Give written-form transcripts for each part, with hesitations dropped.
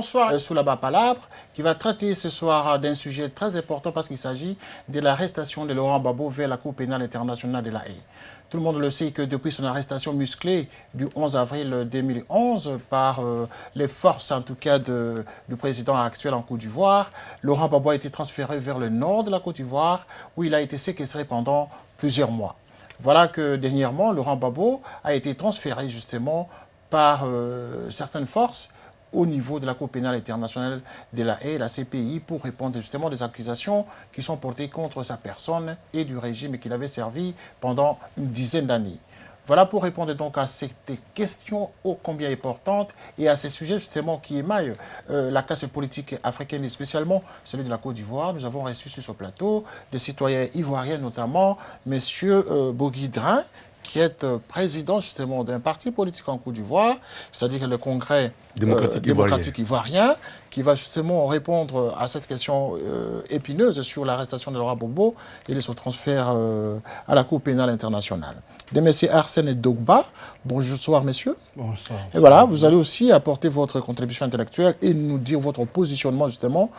bonsoir sous la Palabre, qui va traiter ce soir d'un sujet très important parce qu'il s'agit de l'arrestation de Laurent Gbagbo vers la Cour pénale internationale de La Haye. Tout le monde le sait que depuis son arrestation musclée du 11 avril 2011 par les forces en tout cas du président actuel en Côte d'Ivoire, Laurent Gbagbo a été transféré vers le nord de la Côte d'Ivoire où il a été séquestré pendant plusieurs mois. Voilà que dernièrement, Laurent Gbagbo a été transféré justement par certaines forces au niveau de la Cour pénale internationale de La Haye, la CPI, pour répondre justement des accusations qui sont portées contre sa personne et du régime qu'il avait servi pendant une dizaine d'années. Voilà pour répondre donc à cette question ô combien importante et à ces sujets justement qui émaillent la classe politique africaine et spécialement celui de la Côte d'Ivoire. Nous avons reçu sur ce plateau des citoyens ivoiriens, notamment M. Boguidrin, qui est président justement d'un parti politique en Côte d'Ivoire, c'est-à-dire le Congrès démocratique ivoirien, qui va justement répondre à cette question épineuse sur l'arrestation de Laurent Gbagbo et de son transfert à la Cour pénale internationale. De M. Arsène Dogba, bonsoir messieurs. Bonsoir. Et voilà, vous allez aussi apporter votre contribution intellectuelle et nous dire votre positionnement justement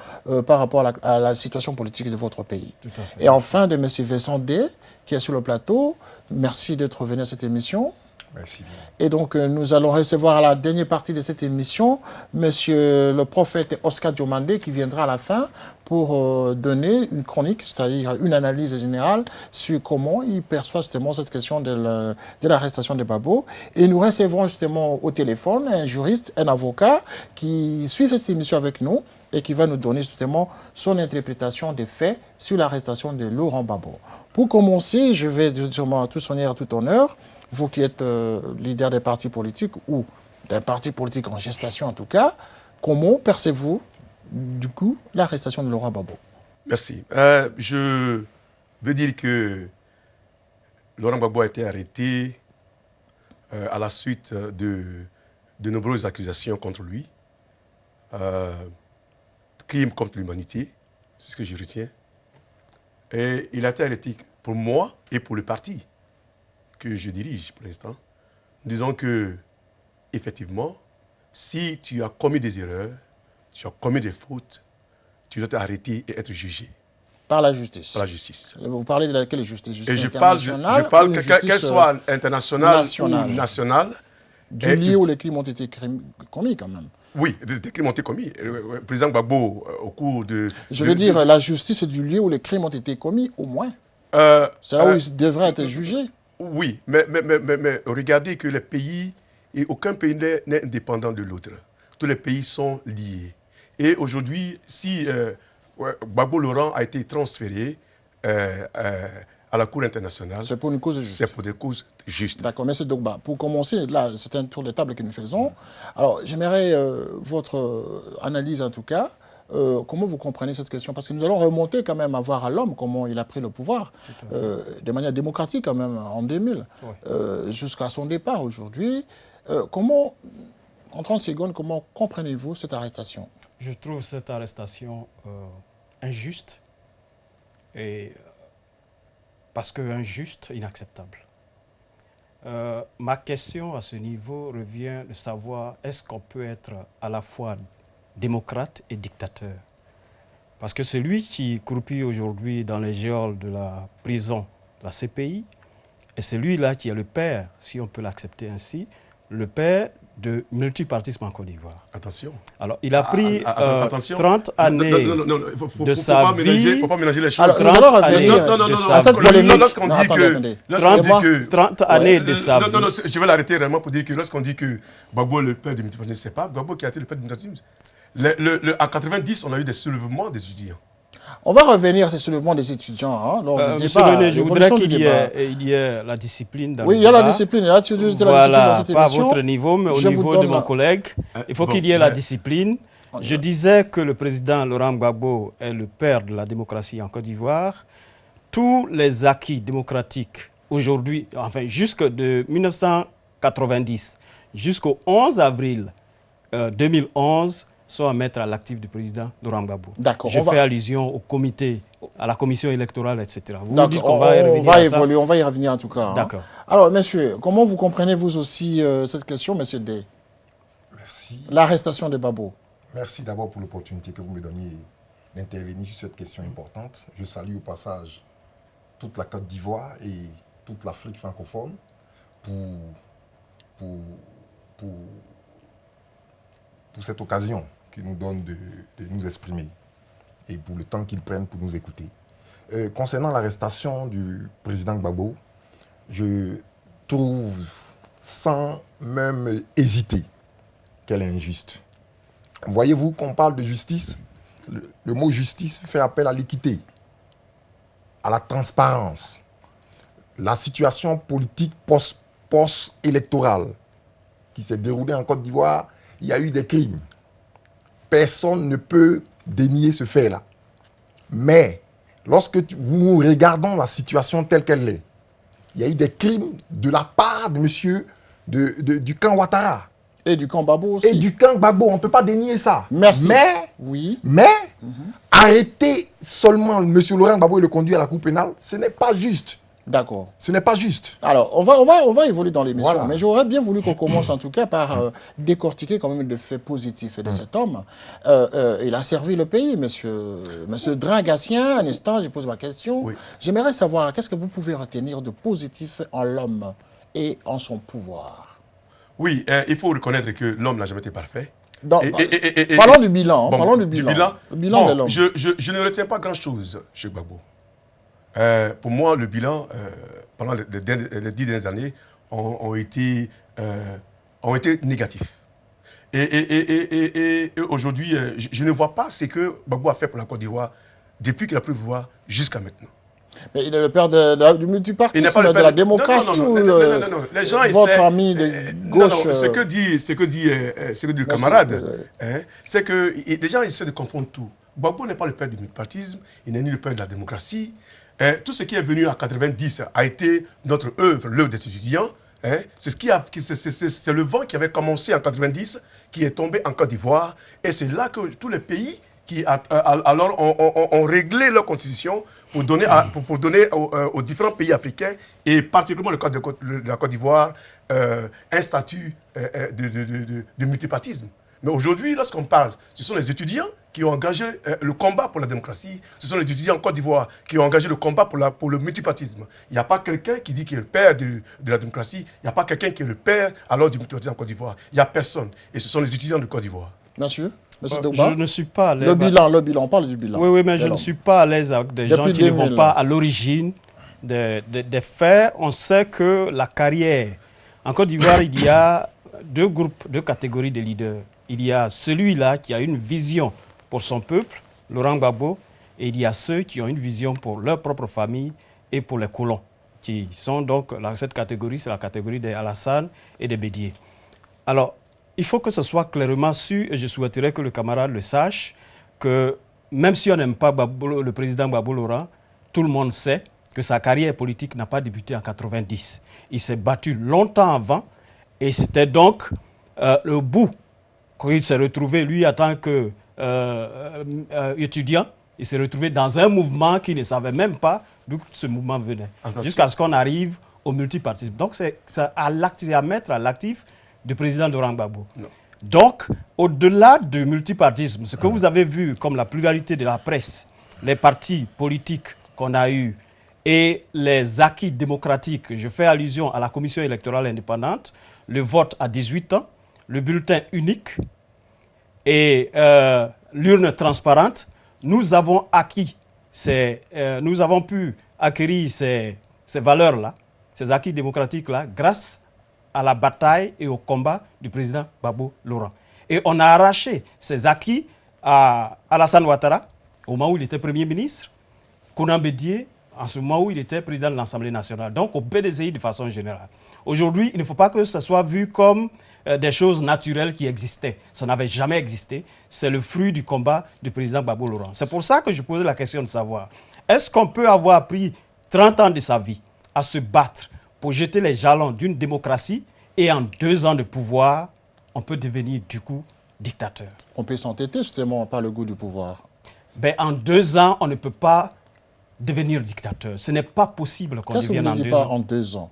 par rapport à la situation politique de votre pays. Tout à fait. Et enfin de M. Vincent D, qui est sur le plateau. Merci d'être venu à cette émission. Merci bien. Et donc, nous allons recevoir à la dernière partie de cette émission Monsieur le prophète Oscar Diomandé qui viendra à la fin pour donner une chronique, c'est-à-dire une analyse générale sur comment il perçoit justement cette question de l'arrestation de Gbagbo. Et nous recevrons justement au téléphone un juriste, un avocat qui suit cette émission avec nous et qui va nous donner justement son interprétation des faits sur l'arrestation de Laurent Gbagbo. Pour commencer, je vais sûrement à tout sonner à tout honneur, vous qui êtes leader des partis politiques ou d'un parti politique en gestation en tout cas, comment percevez-vous du coup l'arrestation de Laurent Gbagbo? Merci. Je veux dire que Laurent Gbagbo a été arrêté à la suite de nombreuses accusations contre lui. Crime contre l'humanité, c'est ce que je retiens. Et il a été arrêté pour moi et pour le parti que je dirige pour l'instant. Disons que, effectivement, si tu as commis des erreurs, tu as commis des fautes, tu dois être arrêté et être jugé. Par la justice. Par la justice. Vous parlez de quelle justice? Et je parle qu'elle soit internationale ou nationale. Du lieu où les crimes ont été commis quand même. Oui, des crimes ont été commis. Le président Gbagbo, au cours de... Je veux dire, la justice est du lieu où les crimes ont été commis, au moins. C'est là où il devrait être jugé. Oui, mais regardez que les pays, et aucun pays n'est indépendant de l'autre. Tous les pays sont liés. Et aujourd'hui, si Gbagbo Laurent a été transféré à la Cour internationale... C'est pour une cause juste. C'est pour des causes justes. D'accord, M. Dogba. Pour commencer, là, c'est un tour de table que nous faisons. Alors, j'aimerais votre analyse, en tout cas. Comment vous comprenez cette question? Parce que nous allons remonter quand même à voir à l'homme comment il a pris le pouvoir, de manière démocratique quand même, en 2000, jusqu'à son départ aujourd'hui. Comment, en 30 secondes, comment comprenez-vous cette arrestation? Je trouve cette arrestation injuste et... parce que injuste, inacceptable. Ma question à ce niveau revient de savoir est-ce qu'on peut être à la fois démocrate et dictateur? Parce que celui qui croupit aujourd'hui dans les geôles de la prison, la CPI, est celui-là qui est le père, si on peut l'accepter ainsi, le père de multipartisme en Côte d'Ivoire. Attention. Alors, il a pris attention. 30 années de sa vie. Il ne faut pas mélanger les choses. Alors, nous allons revenir à cette polémique. Lorsqu'on dit que... 30 années de sa vie. Non, je vais l'arrêter vraiment pour dire que lorsqu'on dit que Gbagbo est le père du multipartisme, c'est pas Gbagbo qui a été le père du multipartisme. En 90, on a eu des soulèvements des étudiants. On va revenir à ces soulèvements des étudiants. Monsieur René, je voudrais qu'il y ait la discipline dans le débat. Oui, il y a la discipline. Il y a la discipline dans cette émission. Pas à votre niveau, mais au niveau de mon collègue. Il faut qu'il y ait la discipline. Je disais que le président Laurent Gbagbo est le père de la démocratie en Côte d'Ivoire. Tous les acquis démocratiques aujourd'hui, enfin jusque de 1990 jusqu'au 11 avril 2011, sont à mettre à l'actif du président Laurent Gbagbo. D'accord. Je fais allusion au comité, à la commission électorale, etc. Vous nous dites qu'on va y revenir on va y revenir en tout cas. D'accord. Alors, messieurs, comment vous comprenez vous aussi cette question, monsieur D? Merci. L'arrestation de Gbagbo. Merci d'abord pour l'opportunité que vous me donniez d'intervenir sur cette question importante. Je salue au passage toute la Côte d'Ivoire et toute l'Afrique francophone pour, pour cette occasion qu'ils nous donnent de nous exprimer et pour le temps qu'ils prennent pour nous écouter. Concernant l'arrestation du président Gbagbo, je trouve, sans même hésiter, qu'elle est injuste. Voyez-vous, qu'on parle de justice, le mot justice fait appel à l'équité, à la transparence. La situation politique post-électorale qui s'est déroulée en Côte d'Ivoire, il y a eu des crimes. Personne ne peut dénier ce fait-là. Mais lorsque nous regardons la situation telle qu'elle est, il y a eu des crimes de la part de monsieur du camp Ouattara. Et du camp Gbagbo aussi. Et du camp Gbagbo, on ne peut pas dénier ça. Merci. Mais arrêter seulement M. Laurent Gbagbo et le conduire à la cour pénale, ce n'est pas juste. D'accord. Ce n'est pas juste. Alors, on va évoluer dans l'émission, Voilà. mais j'aurais bien voulu qu'on commence en tout cas par décortiquer quand même le fait positif de cet homme. Il a servi le pays, monsieur Dringassien. Un instant, je pose ma question. Oui. J'aimerais savoir, qu'est-ce que vous pouvez retenir de positif en l'homme et en son pouvoir? Oui, il faut reconnaître que l'homme n'a jamais été parfait. Parlons du bilan. Bon, Parlons du bilan. Le bilan de l'homme. Je ne retiens pas grand-chose chez Gbagbo. Pour moi, le bilan, pendant les 10 dernières années, ont été négatifs. Et aujourd'hui, je ne vois pas ce que Gbagbo a fait pour la Côte d'Ivoire depuis qu'il a pris le pouvoir jusqu'à maintenant. Mais il est le père du multipartisme, de la démocratie ou Les gens votre ami de gauche ce que dit le camarade, c'est que les gens essaient de confondre tout. Gbagbo n'est pas le père du multipartisme, il n'est ni le père de la démocratie. Tout ce qui est venu en 90 a été notre œuvre, l'œuvre des étudiants. C'est le vent qui avait commencé en 90, qui est tombé en Côte d'Ivoire. Et c'est là que tous les pays qui alors ont réglé leur constitution pour donner aux différents pays africains, et particulièrement le cas de la Côte d'Ivoire, un statut de multipartisme. Mais aujourd'hui, lorsqu'on parle, ce sont les étudiants qui ont engagé le combat pour la démocratie. Ce sont les étudiants en Côte d'Ivoire qui ont engagé le combat pour le multipartisme. Il n'y a pas quelqu'un qui dit qu'il est le père de la démocratie. Il n'y a pas quelqu'un qui est le père alors du multipartisme en Côte d'Ivoire. Il n'y a personne. Et ce sont les étudiants de Côte d'Ivoire. Monsieur Je ne suis pas à l'aise. Le bilan, on parle du bilan. Oui, mais je ne suis pas à l'aise avec des gens qui ne vont pas à l'origine des faits. On sait que la carrière... En Côte d'Ivoire, il y a deux catégories de leaders. Il y a celui-là qui a une vision pour son peuple, Laurent Gbagbo, et il y a ceux qui ont une vision pour leur propre famille et pour les colons, qui sont donc, cette catégorie, c'est la catégorie des Alassane et des Bédier. Alors, il faut que ce soit clairement su, et je souhaiterais que le camarade le sache, que même si on n'aime pas le président Gbagbo Laurent, tout le monde sait que sa carrière politique n'a pas débuté en 90. Il s'est battu longtemps avant, et c'était donc le bout qu'il s'est retrouvé, lui, en tant qu'étudiant, il s'est retrouvé dans un mouvement qu'il ne savait même pas d'où ce mouvement venait, jusqu'à ce qu'on arrive au multipartisme. Donc, c'est à mettre à l'actif du président Laurent Gbagbo. Donc, au-delà du multipartisme, ce que vous avez vu comme la pluralité de la presse, les partis politiques qu'on a eus et les acquis démocratiques, je fais allusion à la commission électorale indépendante, le vote à 18 ans, le bulletin unique et l'urne transparente, nous avons pu acquérir ces valeurs-là, ces acquis démocratiques-là, grâce à la bataille et au combat du président Gbagbo Laurent. Et on a arraché ces acquis à Alassane Ouattara, au moment où il était Premier ministre, Konan Bédié, en ce moment où il était président de l'Assemblée nationale, donc au PDCI de façon générale. Aujourd'hui, il ne faut pas que ce soit vu comme des choses naturelles qui existaient. Ça n'avait jamais existé. C'est le fruit du combat du président Gbagbo Laurent. C'est pour ça que je posais la question de savoir, est-ce qu'on peut avoir pris 30 ans de sa vie à se battre pour jeter les jalons d'une démocratie et en 2 ans de pouvoir, on peut devenir du coup dictateur? On peut s'entêter justement par le goût du pouvoir. Ben, en 2 ans, on ne peut pas devenir dictateur. Ce n'est pas possible qu'on devienne en 2 ans. Qu'est-ce que vous ne dites pas en 2 ans?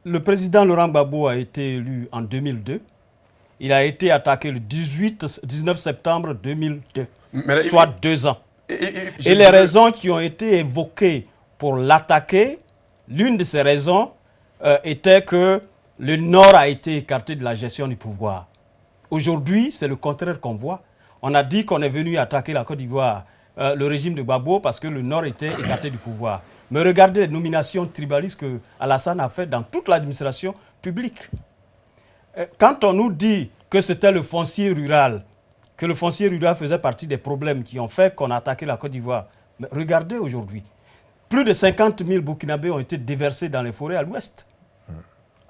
Le président Laurent Gbagbo a été élu en 2002. Il a été attaqué le 19 septembre 2002, Mais- soit 2 ans. je Et les veux- raisons qui ont été évoquées pour l'attaquer, l'une de ces raisons était que le Nord a été écarté de la gestion du pouvoir. Aujourd'hui, c'est le contraire qu'on voit. On a dit qu'on est venu attaquer la Côte d'Ivoire, le régime de Gbagbo, parce que le Nord était écarté du pouvoir. Mais regardez les nominations tribalistes que Alassane a faites dans toute l'administration publique. Quand on nous dit que c'était le foncier rural, que le foncier rural faisait partie des problèmes qui ont fait qu'on a attaqué la Côte d'Ivoire, mais regardez aujourd'hui, plus de 50 000 Burkinabés ont été déversés dans les forêts à l'ouest.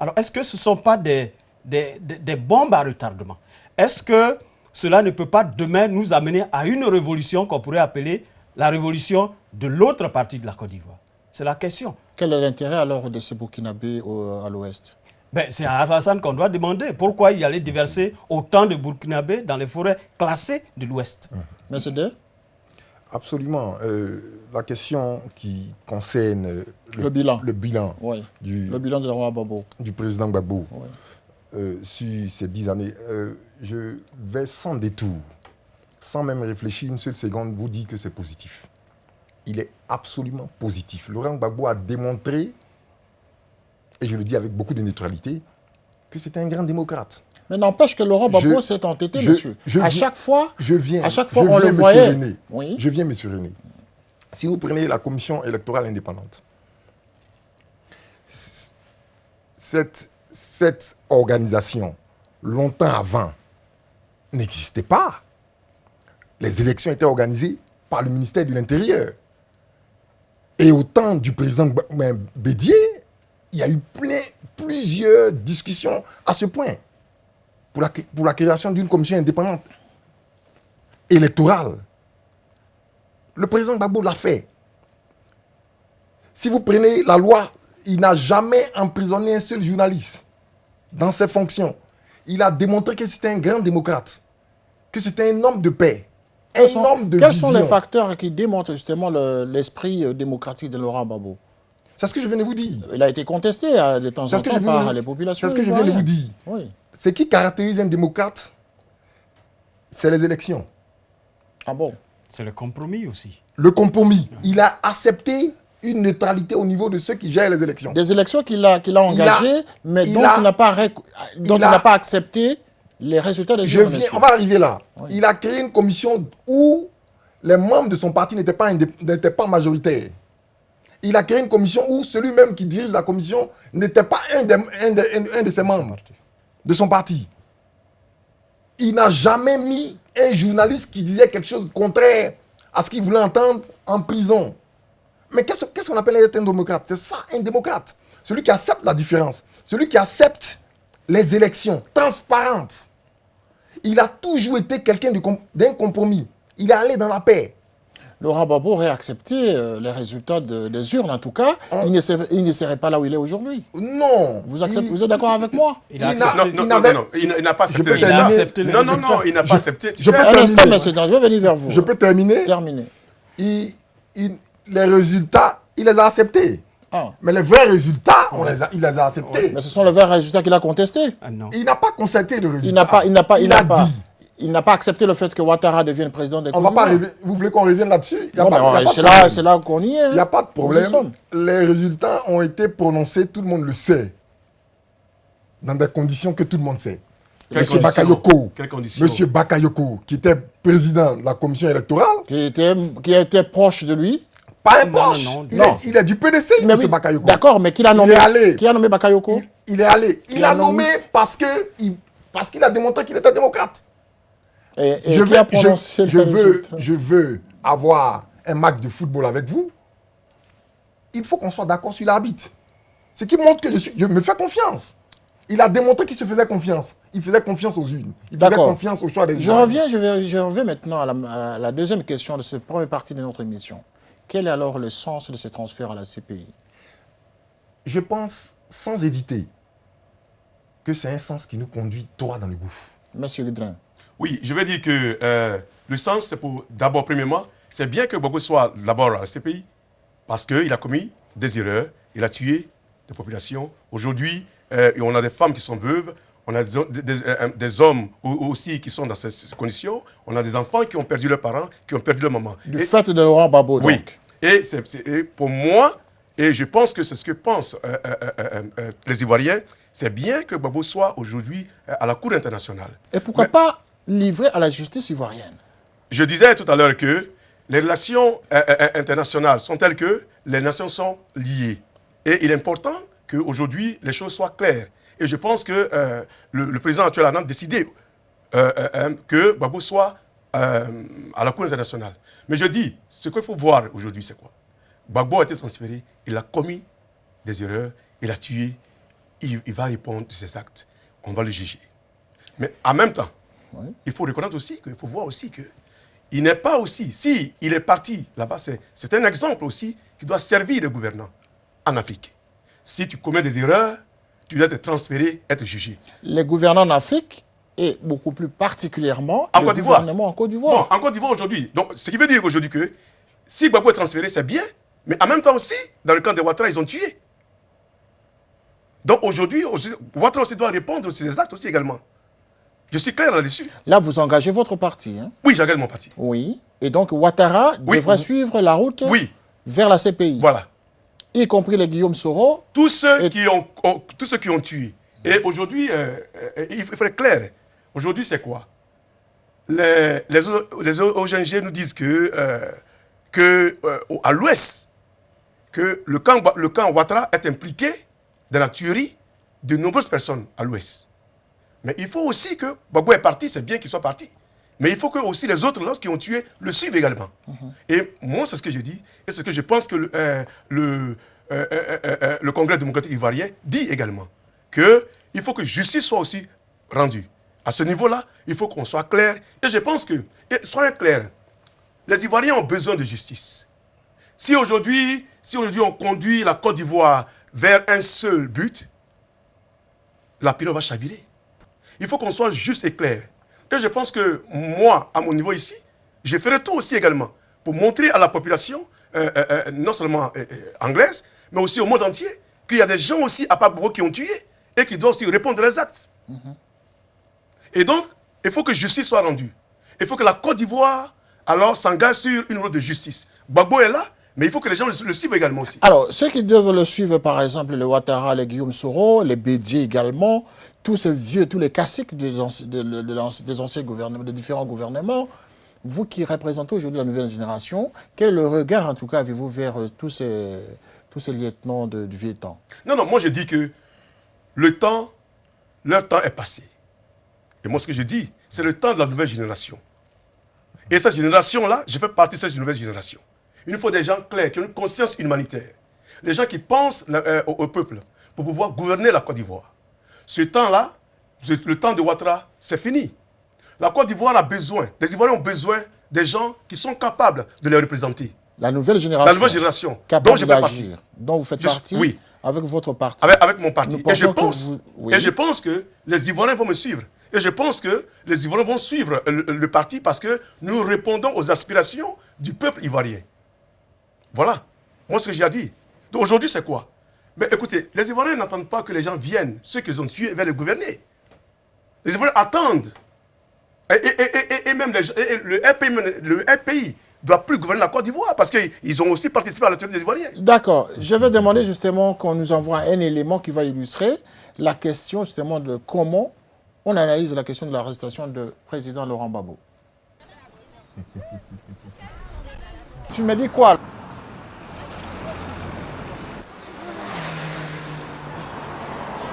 Alors, est-ce que ce ne sont pas des bombes à retardement? Est-ce que cela ne peut pas demain nous amener à une révolution qu'on pourrait appeler la révolution de l'autre partie de la Côte d'Ivoire? C'est la question. Quel est l'intérêt alors de ces Burkinabés à l'ouest? Ben, c'est à Alassane qu'on doit demander pourquoi il allait déverser autant de Burkinabés dans les forêts classées de l'ouest. Merci de Absolument. La question qui concerne le bilan, le bilan de Laurent Gbagbo du président Gbagbo oui. Sur ces 10 années, je vais sans détour, sans même réfléchir une seule seconde, vous dire que c'est positif. Il est absolument positif. Laurent Gbagbo a démontré, et je le dis avec beaucoup de neutralité, que c'était un grand démocrate. Mais n'empêche que Laurent Gbagbo s'est entêté, monsieur. À chaque fois, on le voyait. Oui. Je viens, monsieur René. Si vous prenez la commission électorale indépendante, cette organisation, longtemps avant, n'existait pas. Les élections étaient organisées par le ministère de l'Intérieur. Et au temps du président Bédié, il y a eu plusieurs discussions à ce point pour la création d'une commission indépendante électorale. Le président Gbagbo l'a fait. Si vous prenez la loi, il n'a jamais emprisonné un seul journaliste dans ses fonctions. Il a démontré que c'était un grand démocrate, que c'était un homme de paix, un homme de vision. Quels sont les facteurs qui démontrent justement l'esprit démocratique de Laurent Gbagbo? C'est ce que je viens de vous dire. Il a été contesté de temps en temps par les populations. C'est ce que je viens de vous dire. Oui. Ce qui caractérise un démocrate, c'est les élections. Ah bon? C'est le compromis aussi. Le compromis. Il a accepté une neutralité au niveau de ceux qui gèrent les élections. Des élections qu'il a engagées, mais dont il n'a pas accepté les résultats des élections. On va arriver là. Oui. Il a créé une commission où les membres de son parti n'étaient pas majoritaires. Il a créé une commission où celui même qui dirige la commission n'était pas un de ses membres de son parti. Il n'a jamais mis un journaliste qui disait quelque chose de contraire à ce qu'il voulait entendre en prison. Mais qu'est-ce qu'on appelle être un démocrate? C'est ça, un démocrate. Celui qui accepte la différence. Celui qui accepte les élections transparentes. Il a toujours été quelqu'un d'un compromis. Il est allé dans la paix. Laurent Gbagbo aurait accepté les résultats des urnes, en tout cas. Il ne serait pas là où il est aujourd'hui. Non. Vous êtes d'accord avec moi? Il n'a pas accepté le résultat. Non, il n'a pas accepté. Un instant, monsieur Dan, je vais venir vers vous. Je peux terminer? Terminer. Les résultats, il les a acceptés. Ah. Mais les vrais résultats, il les a acceptés. Mais ce sont les vrais résultats qu'il a contestés. Ah non. Il n'a pas constaté le résultat. Il n'a pas accepté le fait que Ouattara devienne président des Côtes d'Ivoire. Vous voulez qu'on revienne là-dessus? C'est là qu'on y est. Il n'y a pas de problème. Les résultats ont été prononcés, tout le monde le sait. Dans des conditions que tout le monde sait. Monsieur Bakayoko, qui était président de la commission électorale. Qui était proche de lui. Pas un proche. Il est du PDC, M. Bakayoko. D'accord, mais qui l'a nommé? Qui a nommé Bakayoko? Il est allé. Il a nommé parce qu'il a démontré qu'il était démocrate. Je veux avoir un match de football avec vous. Il faut qu'on soit d'accord sur l'arbitre. Ce qui montre que je me fais confiance. Il a démontré qu'il se faisait confiance. Il faisait confiance aux urnes. Il faisait confiance au choix des gens. Je reviens maintenant à la deuxième question de cette première partie de notre émission. Quel est alors le sens de ces transferts à la CPI? Je pense, sans hésiter, que c'est un sens qui nous conduit droit dans le gouffre. Monsieur Guidrin. Oui, je vais dire que le sens, c'est pour, d'abord, premièrement, c'est bien que Gbagbo soit d'abord à la CPI, parce qu'il a commis des erreurs, il a tué des populations. Aujourd'hui, on a des femmes qui sont veuves. On a des hommes aussi qui sont dans ces conditions. On a des enfants qui ont perdu leurs parents, qui ont perdu leur maman. Du fait de Laurent Gbagbo, donc. Oui. Et pour moi, et je pense que c'est ce que pensent les Ivoiriens, c'est bien que Gbagbo soit aujourd'hui à la Cour internationale. Et pourquoi pas livré à la justice ivoirienne? Je disais tout à l'heure que les relations internationales sont telles que les nations sont liées. Et il est important qu'aujourd'hui, les choses soient claires. Et je pense que le président actuel a décidé que Gbagbo soit à la Cour internationale. Mais je dis, ce qu'il faut voir aujourd'hui, c'est quoi? Gbagbo a été transféré, il a commis des erreurs, il a tué, il va répondre de ses actes. On va le juger. Mais en même temps, il faut reconnaître aussi qu'il faut voir aussi que il n'est pas aussi, si il est parti là-bas, c'est un exemple aussi qui doit servir les gouvernants en Afrique. Si tu commets des erreurs, tu dois être transféré, être jugé. Les gouvernants en Afrique et beaucoup plus particulièrement en le Côte d'Ivoire. gouvernement en Côte d'Ivoire. Bon, en Côte d'Ivoire aujourd'hui. Donc, ce qui veut dire aujourd'hui que si Gbagbo est transféré, c'est bien, mais en même temps aussi, dans le camp de Ouattara, ils ont tué. Donc aujourd'hui, Ouattara aussi doit répondre sur ses actes aussi également. Je suis clair là-dessus. Là, vous engagez votre parti. Hein? Oui, j'engage mon parti. Oui. Et donc, Ouattara devrait suivre la route vers la CPI. Voilà. Y compris les Guillaume Soro. Tous ceux qui ont tué. Et aujourd'hui, il faut être clair. Aujourd'hui, c'est quoi? Les ONG nous disent à l'ouest, que le camp Ouattara est impliqué dans la tuerie de nombreuses personnes à l'ouest. Mais il faut aussi que Gbagbo est parti, c'est bien qu'il soit parti. Mais il faut que aussi les autres, lorsqu'ils ont tué, le suivent également. Et moi, c'est ce que j'ai dit. Et c'est ce que je pense que le Congrès démocratique ivoirien dit également. Qu'il faut que justice soit aussi rendue. À ce niveau-là, il faut qu'on soit clair. Et je pense que, soyons clairs, les Ivoiriens ont besoin de justice. Si aujourd'hui on conduit la Côte d'Ivoire vers un seul but, la pirogue va chavirer. Il faut qu'on soit juste et clair. Et je pense que moi, à mon niveau ici, je ferai tout aussi également pour montrer à la population, non seulement anglaise, mais aussi au monde entier, qu'il y a des gens aussi à part Gbagbo qui ont tué et qui doivent aussi répondre aux actes. Et donc, il faut que justice soit rendue. Il faut que la Côte d'Ivoire, alors, s'engage sur une route de justice. Gbagbo est là, mais il faut que les gens le suivent également aussi. Alors, ceux qui doivent le suivre, par exemple, le Ouattara, les Guillaume Soro, les Bédié également, tous ces vieux, tous les classiques des anciens gouvernements, des différents gouvernements, vous qui représentez aujourd'hui la nouvelle génération, quel regard, en tout cas, avez-vous vers tous ces lieutenants du vieux temps? Non, moi je dis que leur temps est passé. Et moi ce que je dis, c'est le temps de la nouvelle génération. Et cette génération-là, je fais partie de cette nouvelle génération. Il nous faut des gens clairs, qui ont une conscience humanitaire. Des gens qui pensent au peuple pour pouvoir gouverner la Côte d'Ivoire. Ce temps-là, le temps de Ouattara, c'est fini. La Côte d'Ivoire a besoin, les Ivoiriens ont besoin des gens qui sont capables de les représenter. La nouvelle génération. La nouvelle génération, dont je fais partie. Dont vous faites partie. Oui. Avec votre parti. Avec mon parti. Et je pense que les Ivoiriens vont me suivre. Et je pense que les Ivoiriens vont suivre le parti parce que nous répondons aux aspirations du peuple ivoirien. Voilà. Moi, ce que j'ai dit. Donc aujourd'hui, c'est quoi? Mais écoutez, les Ivoiriens n'attendent pas que les gens viennent, ceux qu'ils ont tués, vers les gouverner. Les Ivoiriens attendent. Et même le RPI ne doit plus gouverner la Côte d'Ivoire parce qu'ils ont aussi participé à la tuerie des Ivoiriens. D'accord. Je vais demander justement qu'on nous envoie un élément qui va illustrer la question justement de comment on analyse la question de l'arrestation du président Laurent Gbagbo. Tu me dis quoi?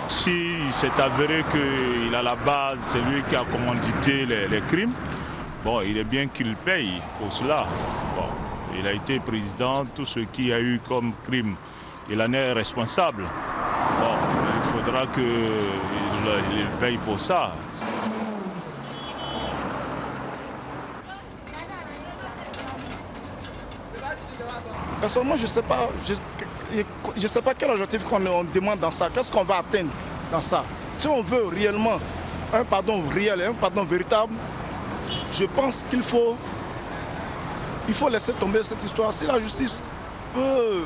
Si c'est avéré qu'il a la base, c'est lui qui a commandité les crimes, bon, il est bien qu'il paye pour cela. Bon, il a été président, tout ce qu'il a eu comme crime, il en est responsable. Bon, il faudra qu'il paye pour ça. Personnellement, je ne sais pas quel objectif qu'on demande dans ça. Qu'est-ce qu'on va atteindre dans ça? Si on veut réellement un pardon réel et un pardon véritable, je pense qu'il faut laisser tomber cette histoire. Si la justice peut,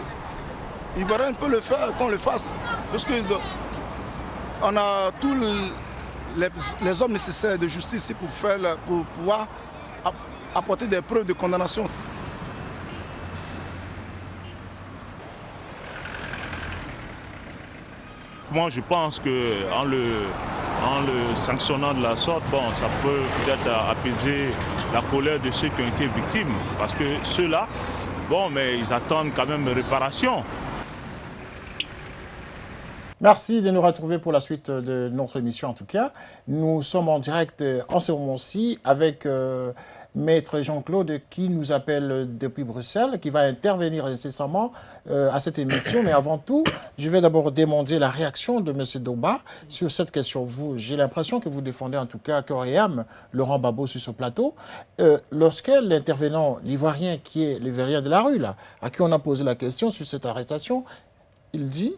Ivoirien peut le faire, qu'on le fasse. Parce qu'on a les hommes nécessaires de justice pour pouvoir apporter des preuves de condamnation. Moi, je pense qu'en le sanctionnant de la sorte, bon, ça peut peut-être apaiser la colère de ceux qui ont été victimes. Parce que ceux-là, bon, mais ils attendent quand même réparation. Merci de nous retrouver pour la suite de notre émission en tout cas. Nous sommes en direct en ce moment-ci avec Maître Jean-Claude qui nous appelle depuis Bruxelles, qui va intervenir incessamment à cette émission. Mais avant tout, je vais d'abord demander la réaction de M. Doba sur cette question. J'ai l'impression que vous défendez en tout cas corps et âme Laurent Gbagbo sur ce plateau. Lorsque l'intervenant, l'Ivoirien qui est l'Ivoirien de la rue, là, à qui on a posé la question sur cette arrestation, il dit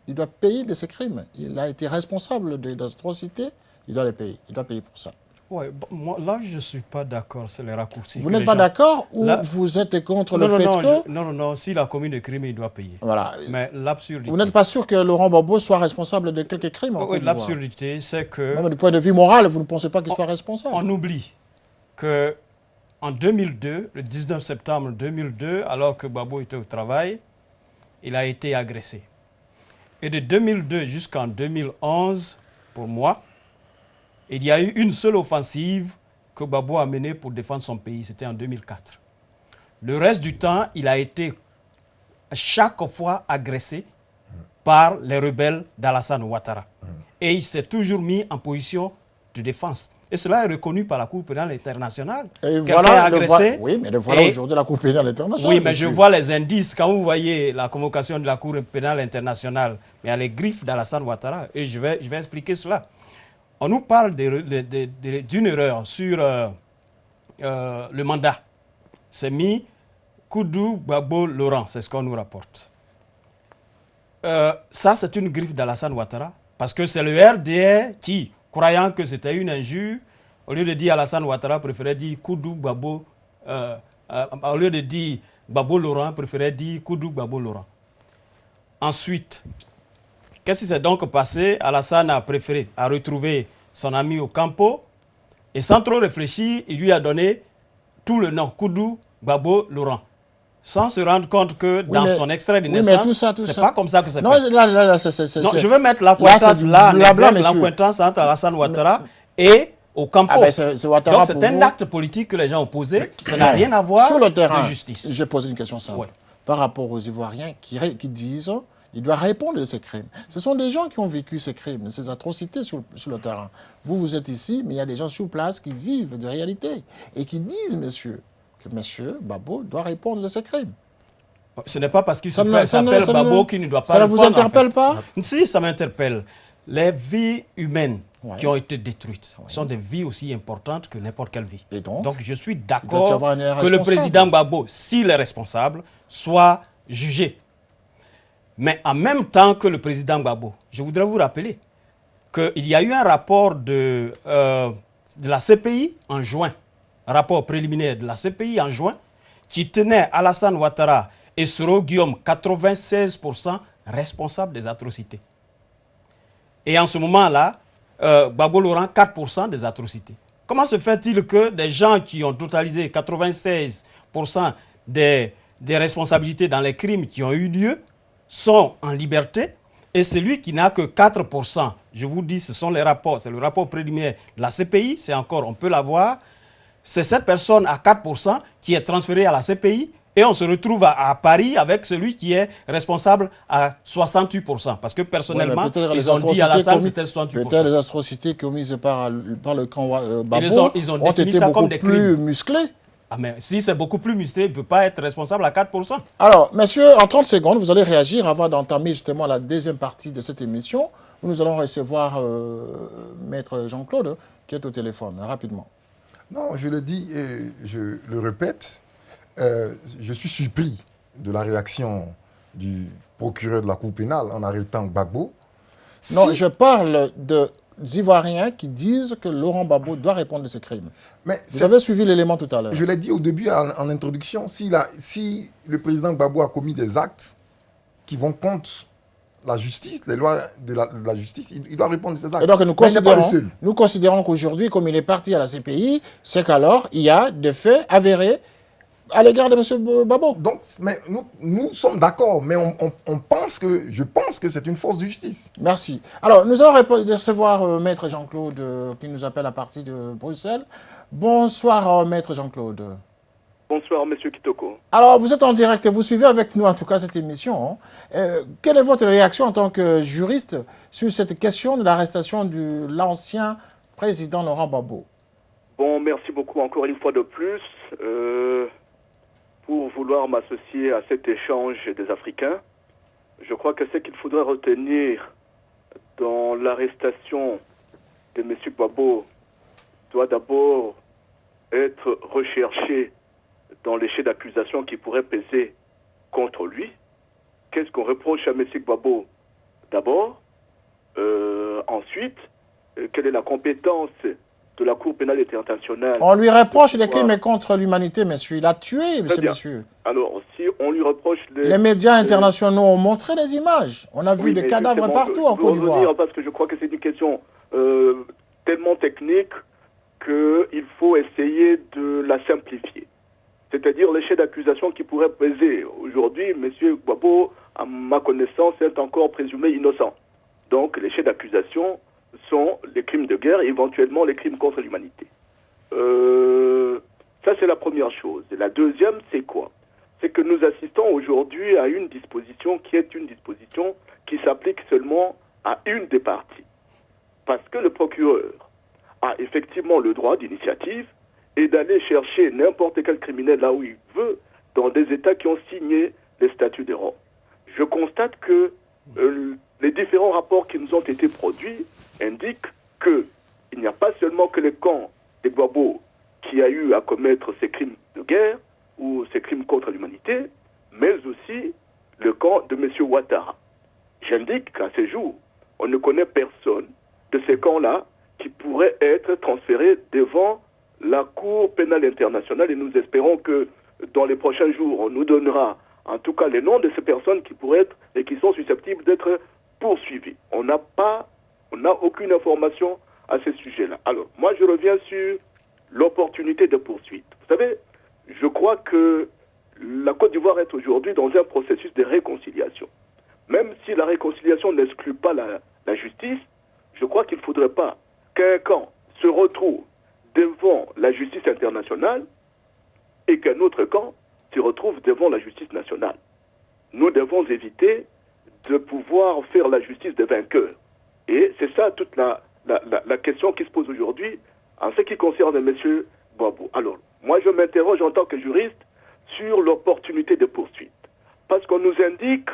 il doit payer de ses crimes. Il a été responsable des atrocités, il doit les payer. Il doit payer pour ça. Ouais, moi, là, je ne suis pas d'accord, c'est les raccourcis. Vous n'êtes pas d'accord ou là, vous êtes contre le fait que... Non, s'il a commis des crimes, il doit payer. Voilà. Mais l'absurdité... Vous n'êtes pas sûr que Laurent Gbagbo soit responsable de quelques crimes en Côte d'Ivoire? L'absurdité, c'est que... Non, mais du point de vue moral, vous ne pensez pas qu'il soit responsable? On oublie qu'en 2002, le 19 septembre 2002, alors que Gbagbo était au travail, il a été agressé. Et de 2002 jusqu'en 2011, pour moi, il y a eu une seule offensive que Gbagbo a menée pour défendre son pays. C'était en 2004. Le reste du temps, il a été chaque fois agressé par les rebelles d'Alassane Ouattara. Et il s'est toujours mis en position de défense. Et cela est reconnu par la Cour pénale internationale. Et voilà, agressé. Oui, mais voilà aujourd'hui la Cour pénale internationale. Oui, mais monsieur, je vois les indices. Quand vous voyez la convocation de la Cour pénale internationale, il y a les griffes d'Alassane Ouattara. Et je vais expliquer cela. On nous parle d'une erreur sur le mandat. C'est mis Koudou Gbagbo Laurent, c'est ce qu'on nous rapporte. Ça, c'est une griffe d'Alassane Ouattara. Parce que c'est le RDR qui, croyant que c'était une injure, au lieu de dire Alassane Ouattara, préférait dire Koudou Gbagbo. Au lieu de dire Gbagbo Laurent, préférait dire Koudou Gbagbo Laurent. Ensuite, qu'est-ce qui s'est donc passé? Alassane a préféré retrouver son ami au Campo et sans trop réfléchir, il lui a donné tout le nom, Koudou Gbagbo Laurent. Sans se rendre compte que dans son extrait de naissance, c'est pas comme ça que c'est fait. Non, je veux mettre l'accointance entre Alassane Ouattara et au Campo. Donc c'est un acte politique que les gens ont posé, ça n'a rien à voir sur le terrain, de justice. Je pose une question simple. Par rapport aux Ivoiriens qui disent il doit répondre de ces crimes. Ce sont des gens qui ont vécu ces crimes, ces atrocités sur le terrain. Vous êtes ici, mais il y a des gens sur place qui vivent de réalité et qui disent, monsieur, que monsieur Gbagbo doit répondre de ses crimes. Ce n'est pas parce qu'il s'appelle Gbagbo qu'il ne doit pas répondre. Ça ne vous interpelle pas? Si, ça m'interpelle. Les vies humaines qui ont été détruites sont des vies aussi importantes que n'importe quelle vie. Et donc je suis d'accord que le président Gbagbo, s'il est responsable, soit jugé. Mais en même temps que le président Gbagbo, je voudrais vous rappeler qu'il y a eu un rapport de la CPI en juin, un rapport préliminaire de la CPI en juin, qui tenait Alassane Ouattara et Soro Guillaume 96% responsables des atrocités. Et en ce moment-là, Gbagbo Laurent 4% des atrocités. Comment se fait-il que des gens qui ont totalisé 96% des responsabilités dans les crimes qui ont eu lieu sont en liberté et celui qui n'a que 4%, je vous dis, ce sont les rapports, c'est le rapport préliminaire de la CPI, c'est encore, on peut l'avoir, c'est cette personne à 4% qui est transférée à la CPI et on se retrouve à Paris avec celui qui est responsable à 68%. Parce que personnellement, ils ont dit à la salle c'était 68%. Peut-être les atrocités commises par le camp Gbagbo ils ont été ça comme des crimes. Plus musclés. Ah mais si c'est beaucoup plus musclé, il ne peut pas être responsable à 4%. Alors, messieurs, en 30 secondes, vous allez réagir avant d'entamer justement la deuxième partie de cette émission, où nous allons recevoir Maître Jean-Claude, qui est au téléphone, rapidement. Non, je le dis et je le répète, je suis surpris de la réaction du procureur de la Cour pénale en arrêtant Gbagbo. Non, je parle des Ivoiriens qui disent que Laurent Gbagbo doit répondre de ses crimes. Mais vous avez suivi l'élément tout à l'heure. Je l'ai dit au début en introduction, si le président Gbagbo a commis des actes qui vont contre la justice, les lois de la justice, il doit répondre de ses actes. Et donc Mais il n'est pas le seul. nous considérons qu'aujourd'hui, comme il est parti à la CPI, c'est qu'alors il y a des faits avérés à l'égard de M. Babo. Donc, mais nous sommes d'accord, mais je pense que c'est une force de justice. Merci. Alors, nous allons recevoir Maître Jean-Claude qui nous appelle à partir de Bruxelles. Bonsoir, Maître Jean-Claude. Bonsoir, Monsieur Kitoko. Alors, vous êtes en direct, vous suivez avec nous en tout cas cette émission. Quelle est votre réaction en tant que juriste sur cette question de l'arrestation de l'ancien président Laurent Gbagbo? Bon, merci beaucoup encore une fois de plus pour vouloir m'associer à cet échange des Africains. Je crois que ce qu'il faudrait retenir dans l'arrestation de M. Gbagbo doit d'abord être recherché dans les chefs d'accusation qui pourraient peser contre lui. Qu'est-ce qu'on reproche à M. Gbagbo? D'abord, ensuite, quelle est la compétence de la Cour pénale internationale? On lui reproche des crimes contre l'humanité, monsieur. Il a tué, monsieur. Alors, si on lui reproche... Les médias internationaux ont montré les images. On a vu des cadavres partout en Côte d'Ivoire. Parce que je crois que c'est une question tellement technique qu'il faut essayer de la simplifier. C'est-à-dire les chefs d'accusation qui pourraient peser. Aujourd'hui, M. Gbagbo, à ma connaissance, est encore présumé innocent. Donc, les chefs d'accusation sont les crimes de guerre et éventuellement les crimes contre l'humanité. Ça, c'est la première chose. Et la deuxième, c'est quoi? C'est que nous assistons aujourd'hui à une disposition qui est une disposition qui s'applique seulement à une des parties. Parce que le procureur a effectivement le droit d'initiative et d'aller chercher n'importe quel criminel là où il veut dans des États qui ont signé les statuts de Rome. Je constate que les différents rapports qui nous ont été produits indiquent qu'il n'y a pas seulement que le camp des Gbagbo qui a eu à commettre ces crimes de guerre ou ces crimes contre l'humanité, mais aussi le camp de M. Ouattara. J'indique qu'à ce jour, on ne connaît personne de ces camps-là qui pourrait être transféré devant la Cour pénale internationale et nous espérons que dans les prochains jours, on nous donnera en tout cas les noms de ces personnes qui pourraient être et qui sont susceptibles d'être poursuivies. On n'a aucune information à ce sujet-là. Alors, moi je reviens sur l'opportunité de poursuite. Vous savez, je crois que la Côte d'Ivoire est aujourd'hui dans un processus de réconciliation. Même si la réconciliation n'exclut pas la justice, je crois qu'il ne faudrait pas qu'un camp se retrouve devant la justice internationale et qu'un autre camp se retrouve devant la justice nationale. Nous devons éviter de pouvoir faire la justice des vainqueurs. Et c'est ça toute la question qui se pose aujourd'hui en ce qui concerne M. Gbagbo. Alors, moi je m'interroge en tant que juriste sur l'opportunité de poursuite. Parce qu'on nous indique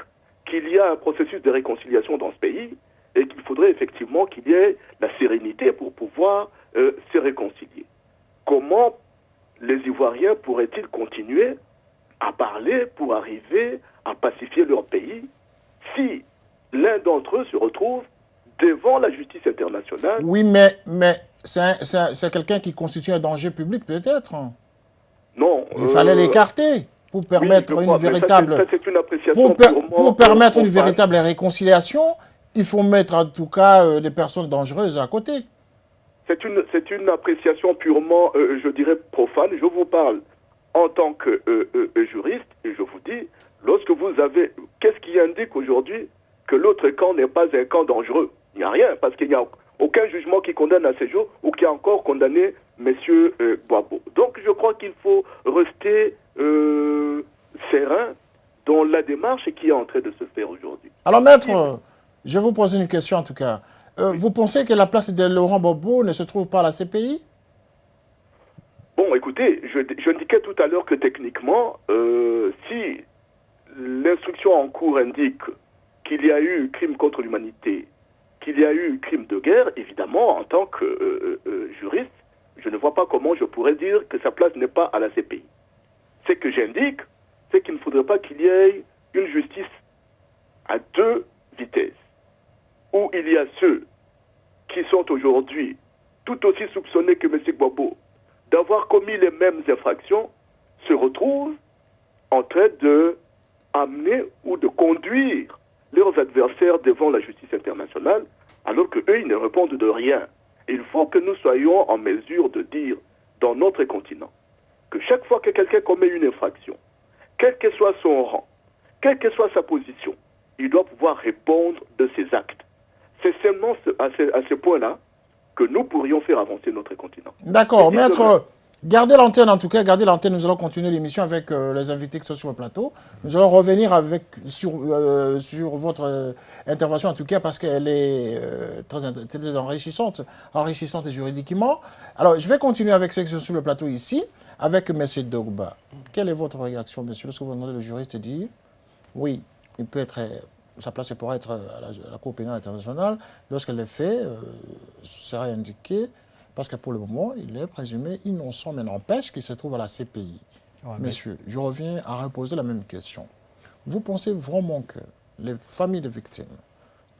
qu'il y a un processus de réconciliation dans ce pays et qu'il faudrait effectivement qu'il y ait la sérénité pour pouvoir se réconcilier. Comment les Ivoiriens pourraient-ils continuer à parler pour arriver à pacifier leur pays si l'un d'entre eux se retrouve devant la justice internationale? Oui, mais c'est quelqu'un qui constitue un danger public peut-être. Non. Il fallait l'écarter pour permettre une véritable... Ça, c'est une appréciation pour permettre une véritable réconciliation, il faut mettre en tout cas des personnes dangereuses à côté. C'est une appréciation purement, je dirais, profane. Je vous parle en tant que juriste et je vous dis, lorsque vous avez... Qu'est-ce qui indique aujourd'hui que l'autre camp n'est pas un camp dangereux? Il n'y a rien, parce qu'il n'y a aucun jugement qui condamne à ce jour ou qui a encore condamné M. Gbagbo. Donc je crois qu'il faut rester serein dans la démarche qui est en train de se faire aujourd'hui. Alors maître, je vais vous poser une question en tout cas. Vous pensez que la place de Laurent Gbagbo ne se trouve pas à la CPI? Bon, écoutez, je indiquais tout à l'heure que techniquement, si l'instruction en cours indique qu'il y a eu crime contre l'humanité, qu'il y a eu crime de guerre, évidemment, en tant que juriste, je ne vois pas comment je pourrais dire que sa place n'est pas à la CPI. Ce que j'indique, c'est qu'il ne faudrait pas qu'il y ait une justice à deux vitesses, où il y a ceux qui sont aujourd'hui tout aussi soupçonnés que M. Gbagbo d'avoir commis les mêmes infractions, se retrouvent en train de amener ou de conduire leurs adversaires devant la justice internationale, alors qu'eux, ils ne répondent de rien. Il faut que nous soyons en mesure de dire, dans notre continent, que chaque fois que quelqu'un commet une infraction, quel que soit son rang, quelle que soit sa position, il doit pouvoir répondre de ses actes. C'est seulement à ce point-là que nous pourrions faire avancer notre continent. D'accord, maître, gardez l'antenne en tout cas, gardez l'antenne, nous allons continuer l'émission avec les invités qui sont sur le plateau. Nous allons revenir sur votre intervention en tout cas parce qu'elle est très enrichissante et juridiquement. Alors, je vais continuer avec ceux qui sont sur le plateau ici, avec M. Dogba. Quelle est votre réaction, monsieur, lorsque vous entendez le juriste dire oui, il peut être... sa place pourra être à la Cour pénale internationale lorsque les faits sera indiqué, parce que pour le moment, il est présumé innocent, mais n'empêche qu'il se trouve à la CPI. Ouais, Messieurs, je reviens à reposer la même question. Vous pensez vraiment que les familles de victimes,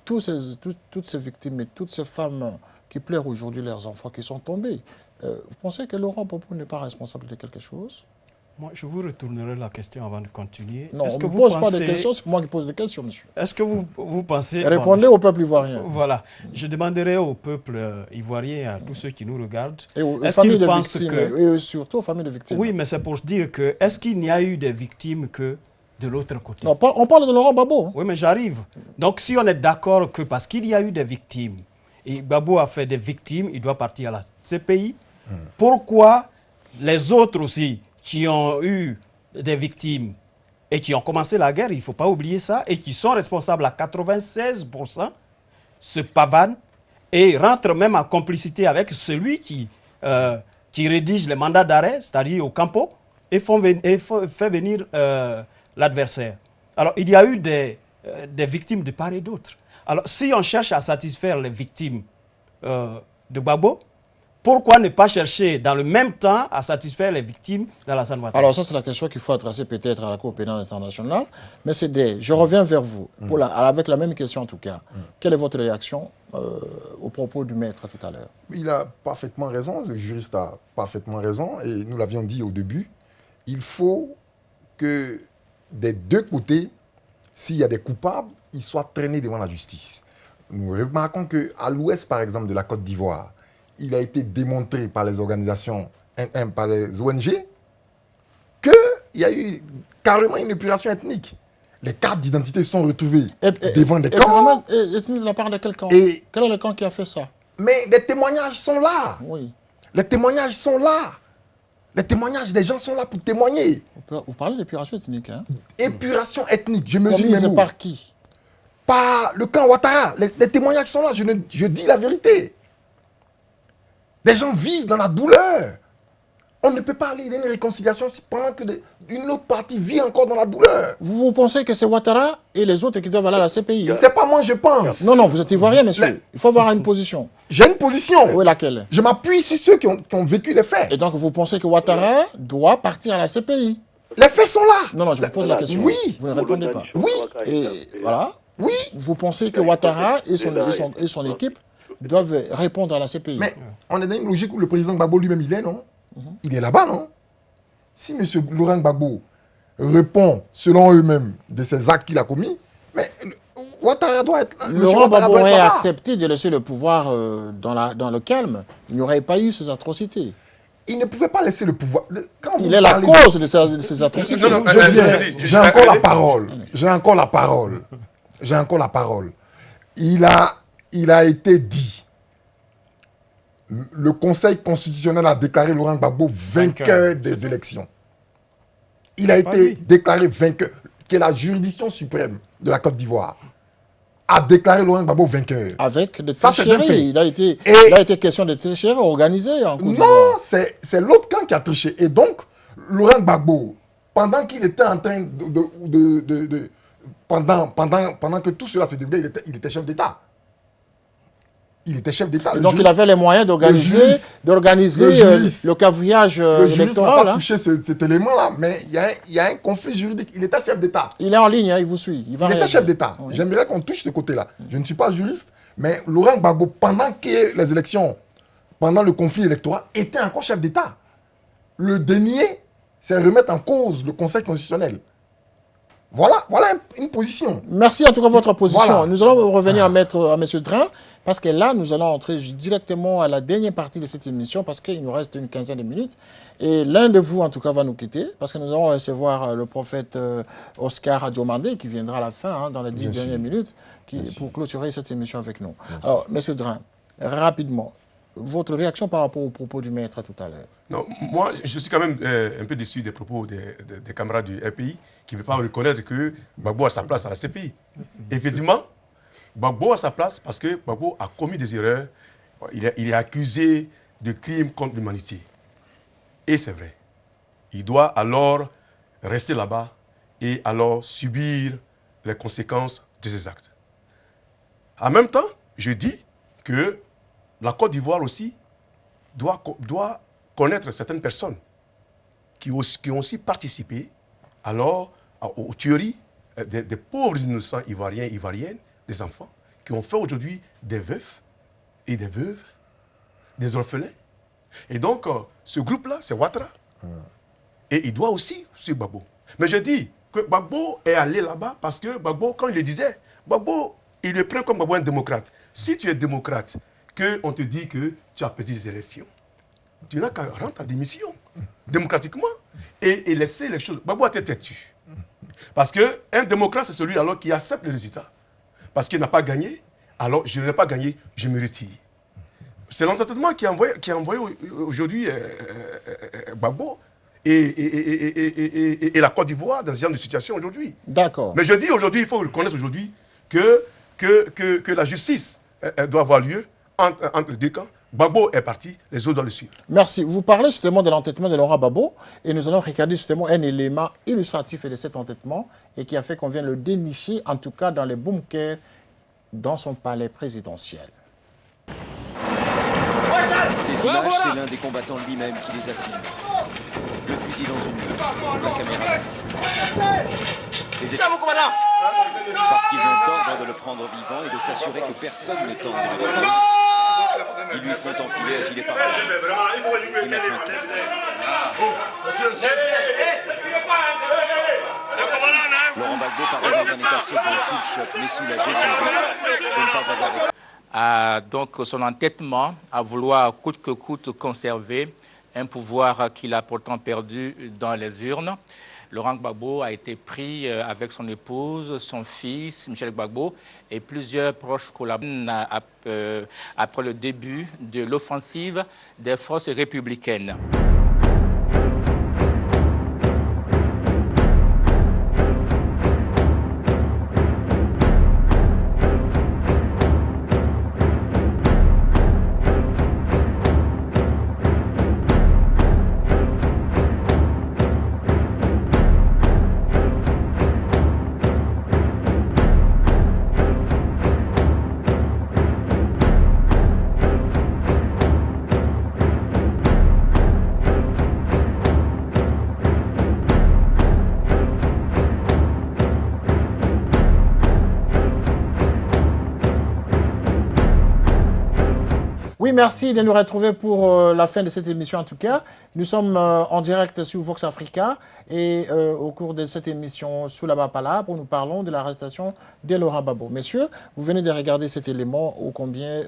toutes ces victimes et toutes ces femmes qui pleurent aujourd'hui leurs enfants qui sont tombés, vous pensez que Laurent Gbagbo n'est pas responsable de quelque chose? Moi, je vous retournerai la question avant de continuer. Non, on ne pose pas de questions, c'est moi qui pose des questions, monsieur. Est-ce que vous pensez... Répondez au peuple ivoirien. Voilà. Je demanderai au peuple ivoirien, à tous ceux qui nous regardent... Et aux familles de victimes, et surtout aux familles de victimes. Oui, mais c'est pour dire que... Est-ce qu'il n'y a eu des victimes que de l'autre côté? Non, on parle de Laurent Gbagbo. Oui, mais j'arrive. Donc, si on est d'accord que parce qu'il y a eu des victimes, et Gbagbo a fait des victimes, il doit partir à la CPI, pourquoi les autres aussi qui ont eu des victimes et qui ont commencé la guerre, il ne faut pas oublier ça, et qui sont responsables à 96%, se pavanent et rentrent même en complicité avec celui qui rédige les mandats d'arrêt, c'est-à-dire au campo, et fait venir l'adversaire. Alors, il y a eu des victimes de part et d'autre. Alors, si on cherche à satisfaire les victimes de Gbagbo, pourquoi ne pas chercher dans le même temps à satisfaire les victimes d'Alassane Ouattara? Alors ça, c'est la question qu'il faut adresser peut-être à la Cour pénale internationale. Mais je reviens vers vous, avec la même question en tout cas. Quelle est votre réaction au propos du maître tout à l'heure? Il a parfaitement raison, le juriste a parfaitement raison, et nous l'avions dit au début, il faut que des deux côtés, s'il y a des coupables, ils soient traînés devant la justice. Nous remarquons qu'à l'ouest, par exemple, de la Côte d'Ivoire, il a été démontré par les organisations, par les ONG, qu'il y a eu carrément une épuration ethnique. Les cartes d'identité sont retrouvées devant des camps. Ethnique de la part de quel camp? Quel est le camp qui a fait ça? Mais les témoignages sont là. Oui. Les témoignages sont là. Les témoignages des gens sont là pour témoigner. Vous parlez d'épuration ethnique, hein? Épuration ethnique, je me suis dit. Par qui? Par le camp Ouattara. Les témoignages sont là, je dis la vérité. Des gens vivent dans la douleur. On ne peut pas aller d'une réconciliation pendant qu'une autre partie vit encore dans la douleur. Vous pensez que c'est Ouattara et les autres qui doivent aller à la CPI? C'est pas moi, je pense. Non, non, vous êtes ivoirien, monsieur. Il faut avoir une position. J'ai une position. Oui, laquelle? Je m'appuie sur ceux qui ont vécu les faits. Et donc, vous pensez que Ouattara doit partir à la CPI? Les faits sont là. Non, non, je vous pose la question. Oui. Vous ne répondez pas. Oui. Et voilà. Oui. Vous pensez que Ouattara et son équipe doivent répondre à la CPI? Mais on est dans une logique où le président Gbagbo lui-même, il est, non? Il est là-bas, non? Si M. Laurent Gbagbo répond, selon eux-mêmes, de ces actes qu'il a commis, mais Ouattara doit être... Laurent Gbagbo aurait accepté de laisser le pouvoir dans le calme. Il n'y aurait pas eu ces atrocités. Il ne pouvait pas laisser le pouvoir. Il est la cause de ces atrocités. J'ai encore la parole. J'ai encore la parole. J'ai encore la parole. Il a été dit. Le Conseil constitutionnel a déclaré Laurent Gbagbo vainqueur des élections. Il a été déclaré vainqueur, qui est la juridiction suprême de la Côte d'Ivoire, a déclaré Laurent Gbagbo vainqueur. Avec des tricheries. Il a été question de tricheries organisées en Côte d'Ivoire. Non, c'est l'autre camp qui a triché. Et donc, Laurent Gbagbo, pendant qu'il était en train pendant que tout cela se déroulait, il était chef d'État. Il était chef d'État. Donc il avait les moyens d'organiser le cavouillage électoral. Le juriste n'a pas touché cet élément-là, mais il y a un conflit juridique. Il était chef d'État. Il est en ligne, il vous suit. Il était chef d'État. Oui. J'aimerais qu'on touche ce côté-là. Je ne suis pas juriste, mais Laurent Gbagbo, pendant que les élections, pendant le conflit électoral, était encore chef d'État. Le dénier, c'est remettre en cause le Conseil constitutionnel. Voilà une position. Merci en tout cas de votre position. Voilà. Nous allons revenir à M. Drin, parce que là, nous allons entrer directement à la dernière partie de cette émission, parce qu'il nous reste une quinzaine de minutes. Et l'un de vous, en tout cas, va nous quitter, parce que nous allons recevoir le prophète Oscar Adiomandé, qui viendra à la fin, hein, dans les 10 dernières minutes, pour clôturer cette émission avec nous. Alors, M. Drin, rapidement, votre réaction par rapport aux propos du maître tout à l'heure? Non, moi, je suis quand même un peu déçu des propos des camarades du RPI qui ne veulent pas reconnaître que Gbagbo a sa place à la CPI. Effectivement, Gbagbo a sa place parce que Gbagbo a commis des erreurs. Il est accusé de crimes contre l'humanité. Et c'est vrai. Il doit alors rester là-bas et alors subir les conséquences de ses actes. En même temps, je dis que la Côte d'Ivoire aussi doit connaître certaines personnes qui ont aussi participé alors aux tueries des pauvres innocents ivoiriens et ivoiriennes, des enfants, qui ont fait aujourd'hui des veufs et des veuves, des orphelins. Et donc, ce groupe-là, c'est Ouattara. Et il doit aussi suivre Gbagbo. Mais je dis que Gbagbo est allé là-bas parce que Gbagbo, quand il le disait, Gbagbo, il le prend comme Gbagbo un démocrate. Si tu es démocrate, qu'on te dit que tu as perdu des élections, tu n'as qu'à rendre ta démission, démocratiquement, et laisser les choses. Gbagbo a été têtu. Parce qu'un démocrate, c'est celui alors qui accepte les résultats. Parce qu'il n'a pas gagné, alors je n'ai pas gagné, je me retire. C'est l'entêtement qui a envoyé aujourd'hui Gbagbo et la Côte d'Ivoire dans ce genre de situation aujourd'hui. D'accord. Mais je dis aujourd'hui, il faut reconnaître aujourd'hui que la justice doit avoir lieu entre les deux camps. Gbagbo est parti, les autres doivent le suivre. Merci. Vous parlez justement de l'entêtement de Laurent Gbagbo et nous allons regarder justement un élément illustratif de cet entêtement et qui a fait qu'on vient le dénicher, en tout cas dans les bunkers, dans son palais présidentiel. Ces images, c'est l'un des combattants lui-même qui les a filmées. Le fusil dans une main, la caméra. Parce qu'ils ont ordre de le prendre vivant et de s'assurer que personne ne tente de le prendre. Ils lui font enfiler un gilet pare-balles. Et mettre un casque. Laurent Gbagbo paraît dans un état second, sous le choc, mais soulagé sans doute de ne pas avoir été. Donc son entêtement à vouloir coûte que coûte conserver un pouvoir qu'il a pourtant perdu dans les urnes. Laurent Gbagbo a été pris avec son épouse, son fils, Michel Gbagbo, et plusieurs proches collaborateurs après le début de l'offensive des forces républicaines. Oui, merci de nous retrouver pour la fin de cette émission en tout cas. Nous sommes en direct sur Vox Africa et au cours de cette émission sous la Bapala, où nous parlons de l'arrestation de Laurent Gbagbo. Messieurs, vous venez de regarder cet élément ô combien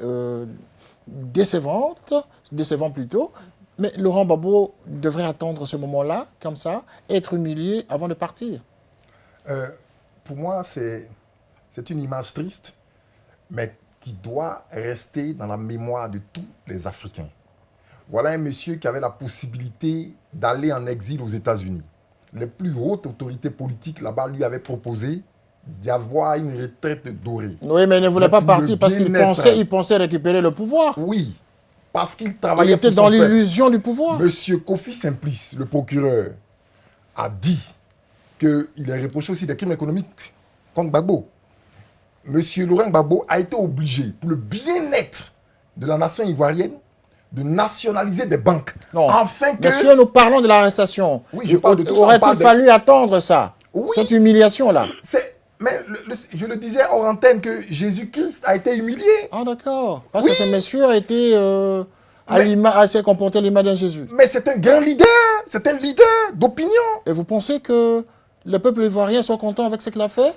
décevant plutôt. Mais Laurent Gbagbo devrait attendre ce moment-là, comme ça, être humilié avant de partir. Pour moi, c'est une image triste, mais qui doit rester dans la mémoire de tous les Africains. Voilà un monsieur qui avait la possibilité d'aller en exil aux États-Unis. Les plus hautes autorités politiques là-bas lui avaient proposé d'avoir une retraite dorée. Oui, mais il ne voulait pas partir parce qu'il pensait récupérer le pouvoir. Oui, parce qu'il travaillait. Il était dans l'illusion du pouvoir. Monsieur Kofi Simplice, le procureur, a dit qu'il est reproché aussi des crimes économiques contre Gbagbo. Monsieur Laurent Gbagbo a été obligé, pour le bien-être de la nation ivoirienne, de nationaliser des banques. Non, afin que... Monsieur, nous parlons de l'arrestation. Oui, je parle de tout ça. Aurait-il fallu attendre ça, oui, cette humiliation-là? Mais je le disais hors antenne que Jésus-Christ a été humilié. Ah d'accord. Parce que ce monsieur a été s'est comporté à l'image de Jésus. Mais c'est un grand leader, c'est un leader d'opinion. Et vous pensez que Le peuple ivoirien soit content avec ce qu'il a fait?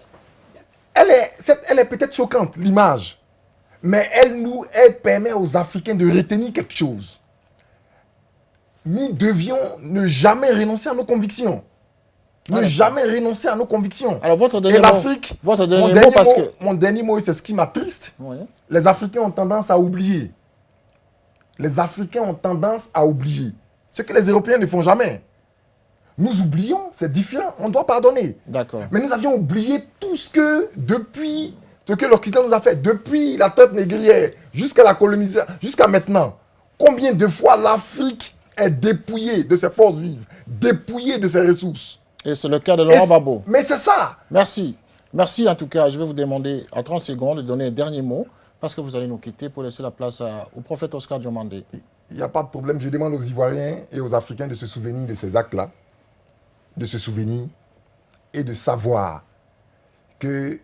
Elle est peut-être choquante, l'image. Mais elle permet aux Africains de retenir quelque chose. Nous devions ne jamais renoncer à nos convictions. Ne jamais renoncer à nos convictions. Alors, votre dernier Et l'Afrique, mon dernier mot, c'est ce qui m'attriste. Oui. Les Africains ont tendance à oublier. Les Africains ont tendance à oublier. Ce que les Européens ne font jamais. Nous oublions, c'est différent, on doit pardonner. D'accord. Mais nous avions oublié tout ce que, depuis, ce que l'Occident nous a fait, depuis la traite négrière jusqu'à la colonisation, jusqu'à maintenant. Combien de fois l'Afrique est dépouillée de ses forces vives, dépouillée de ses ressources. Et c'est le cas de Laurent Gbagbo. Mais c'est ça. Merci. Merci en tout cas. Je vais vous demander en 30 secondes de donner un dernier mot parce que vous allez nous quitter pour laisser la place au prophète Oscar Diomandé. Il n'y a pas de problème. Je demande aux Ivoiriens et aux Africains de se souvenir de ces actes-là, de se souvenir et de savoir que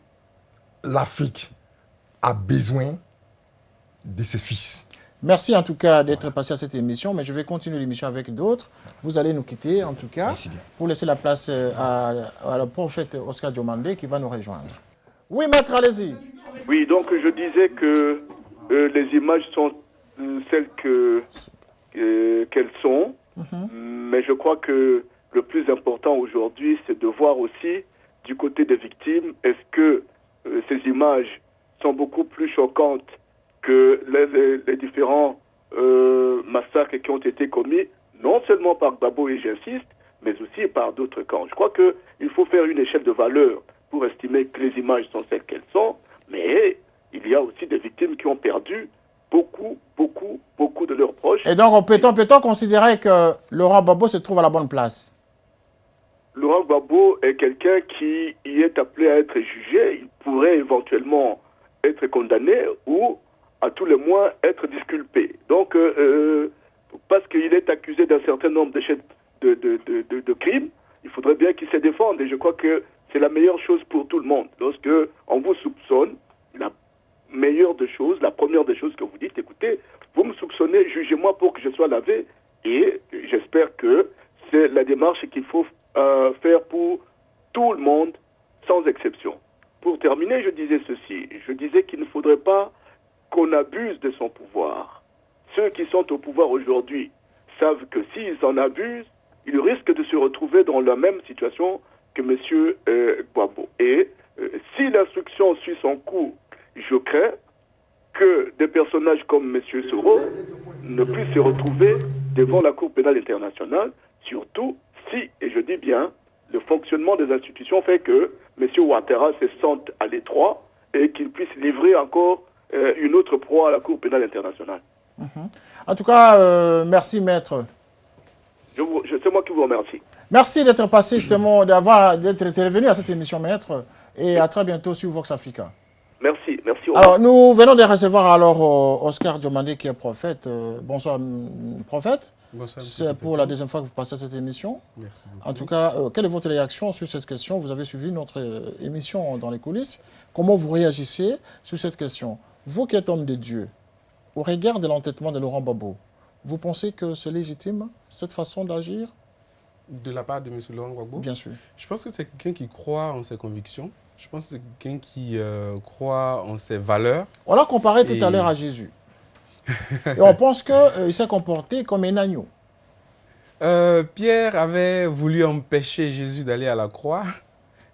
l'Afrique a besoin de ses fils. Merci en tout cas d'être passé à cette émission, mais je vais continuer l'émission avec d'autres. Vous allez nous quitter en tout cas pour laisser la place à le prophète Oscar Diomandé qui va nous rejoindre. Oui, maître, allez-y. Oui, donc je disais que les images sont celles qu'elles sont, mais je crois que le plus important aujourd'hui, c'est de voir aussi du côté des victimes, est-ce que ces images sont beaucoup plus choquantes que les différents massacres qui ont été commis, non seulement par Gbagbo, et j'insiste, mais aussi par d'autres camps. Je crois qu'il faut faire une échelle de valeur pour estimer que les images sont celles qu'elles sont, mais il y a aussi des victimes qui ont perdu beaucoup de leurs proches. Et donc, peut-on considérer que Laurent Gbagbo se trouve à la bonne place? Laurent Gbagbo est quelqu'un qui y est appelé à être jugé. Il pourrait éventuellement être condamné ou, à tout le moins, être disculpé. Donc, parce qu'il est accusé d'un certain nombre de crimes, il faudrait bien qu'il se défende. Et je crois que c'est la meilleure chose pour tout le monde. Lorsque on vous soupçonne, la première des choses que vous dites, écoutez, vous me soupçonnez, jugez-moi pour que je sois lavé. Et j'espère que c'est la démarche qu'il faut faire pour tout le monde, sans exception. Pour terminer, je disais ceci. Je disais qu'il ne faudrait pas qu'on abuse de son pouvoir. Ceux qui sont au pouvoir aujourd'hui savent que s'ils en abusent, ils risquent de se retrouver dans la même situation que M. Gbagbo. Et si l'instruction suit son cours, je crains que des personnages comme M. Soro ne puissent se retrouver devant la Cour pénale internationale, surtout si, et je dis bien, le fonctionnement des institutions fait que M. Ouattara se sente à l'étroit et qu'il puisse livrer encore une autre proie à la Cour pénale internationale. En tout cas, merci maître. C'est moi qui vous remercie. Merci d'être passé justement, d'être intervenu à cette émission maître et à très bientôt sur Vox Africa. Merci. Alors, nous venons de recevoir alors Oscar Diomandé qui est prophète. Bonsoir, prophète. C'est pour la deuxième fois que vous passez à cette émission. Merci beaucoup. En tout cas, quelle est votre réaction sur cette question? Vous avez suivi notre émission dans les coulisses. Comment vous réagissez sur cette question? Vous qui êtes homme de Dieu, au regard de l'entêtement de Laurent Gbagbo, vous pensez que c'est légitime, cette façon d'agir? De la part de M. Laurent Gbagbo? Bien sûr. Je pense que c'est quelqu'un qui croit en ses convictions. Je pense que c'est quelqu'un qui croit en ses valeurs. On l'a comparé tout à l'heure à Jésus. Et on pense qu'il s'est comporté comme un agneau. Pierre avait voulu empêcher Jésus d'aller à la croix.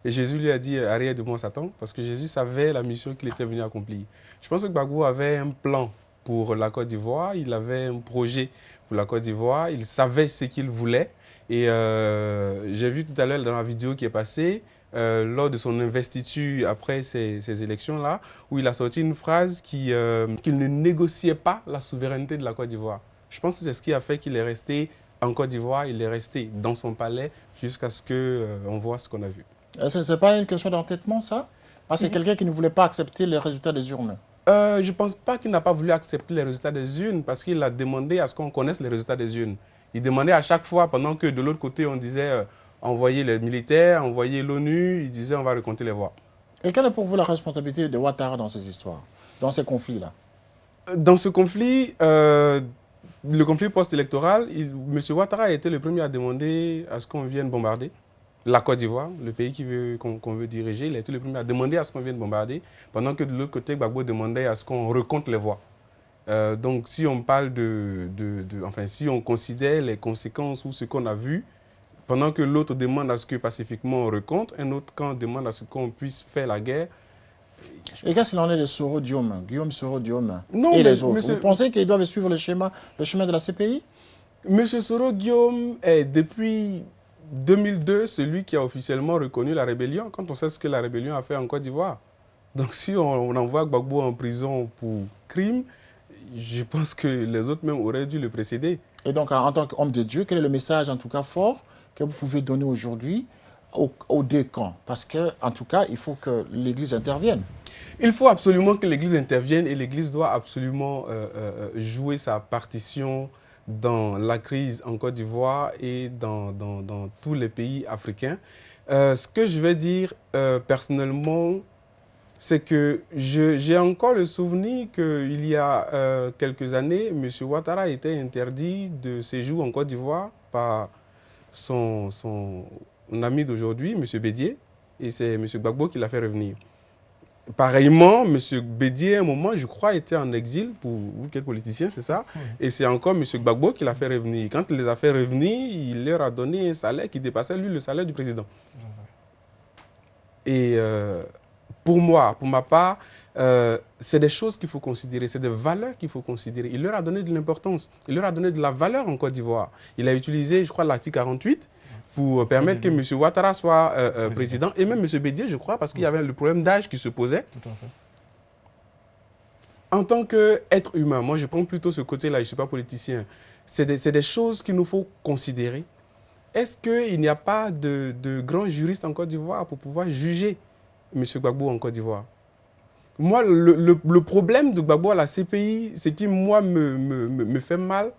Et Jésus lui a dit « Arrière de moi, Satan », parce que Jésus savait la mission qu'il était venu accomplir. Je pense que Gbagbo avait un plan pour la Côte d'Ivoire. Il avait un projet pour la Côte d'Ivoire. Il savait ce qu'il voulait. Et j'ai vu tout à l'heure dans la vidéo qui est passée, lors de son investiture après ces élections-là, où il a sorti une phrase qu'il ne négociait pas la souveraineté de la Côte d'Ivoire. Je pense que c'est ce qui a fait qu'il est resté en Côte d'Ivoire, il est resté dans son palais jusqu'à ce qu'on voit ce qu'on a vu. Ce n'est pas une question d'entêtement, ça? Parce que c'est quelqu'un qui ne voulait pas accepter les résultats des urnes. Je ne pense pas qu'il n'a pas voulu accepter les résultats des urnes parce qu'il a demandé à ce qu'on connaisse les résultats des urnes. Il demandait à chaque fois, pendant que de l'autre côté, on disait envoyer les militaires, envoyer l'ONU, il disait on va recompter les voix. Et quelle est pour vous la responsabilité de Ouattara dans ces histoires, dans ces conflits-là? Dans ce conflit, le conflit post-électoral, M. Ouattara a été le premier à demander à ce qu'on vienne bombarder. la Côte d'Ivoire, le pays qu'on veut diriger, il a été le premier à demander à ce qu'on vienne bombarder, pendant que de l'autre côté, Gbagbo demandait à ce qu'on recompte les voix. Donc si on parle enfin si on considère les conséquences ou ce qu'on a vu, pendant que l'autre demande à ce que pacifiquement on recompte, un autre camp demande à ce qu'on puisse faire la guerre. Et qu'est-ce qu'il en est de Soro Diome, Guillaume Soro Diome et les autres? Vous pensez qu'ils doivent suivre le chemin de la CPI? Monsieur Soro Guillaume est depuis 2002 celui qui a officiellement reconnu la rébellion, quand on sait ce que la rébellion a fait en Côte d'Ivoire. Donc si on envoie Gbagbo en prison pour crime, je pense que les autres même auraient dû le précéder. Et donc, en tant qu'homme de Dieu, quel est le message, en tout cas fort, que vous pouvez donner aujourd'hui aux deux camps? Parce qu'en tout cas, il faut que l'Église intervienne. Il faut absolument que l'Église intervienne et l'Église doit absolument jouer sa partition dans la crise en Côte d'Ivoire et dans tous les pays africains. Ce que je vais dire personnellement, c'est que j'ai encore le souvenir qu'il y a quelques années, M. Ouattara était interdit de séjour en Côte d'Ivoire par son ami d'aujourd'hui, M. Bédié, et c'est M. Gbagbo qui l'a fait revenir. Pareillement, M. Bédié, à un moment, je crois, était en exil, pour vous qui êtes politicien, c'est ça? Et c'est encore M. Gbagbo qui l'a fait revenir. Quand il les a fait revenir, il leur a donné un salaire qui dépassait, lui, le salaire du président. Et pour moi, pour ma part, c'est des choses qu'il faut considérer, c'est des valeurs qu'il faut considérer. Il leur a donné de l'importance, il leur a donné de la valeur en Côte d'Ivoire. Il a utilisé, je crois, l'article 48 pour permettre que M. Ouattara soit président, et même M. Bédié, je crois, parce qu'il y avait le problème d'âge qui se posait. Tout à fait. En tant qu'être humain, moi je prends plutôt ce côté-là, je ne suis pas politicien, c'est des choses qu'il nous faut considérer. Est-ce qu'il n'y a pas de grands juristes en Côte d'Ivoire pour pouvoir juger M. Gbagbo en Côte d'Ivoire? Moi, le problème de Gbagbo à la CPI, ce qui, moi, me fait mal,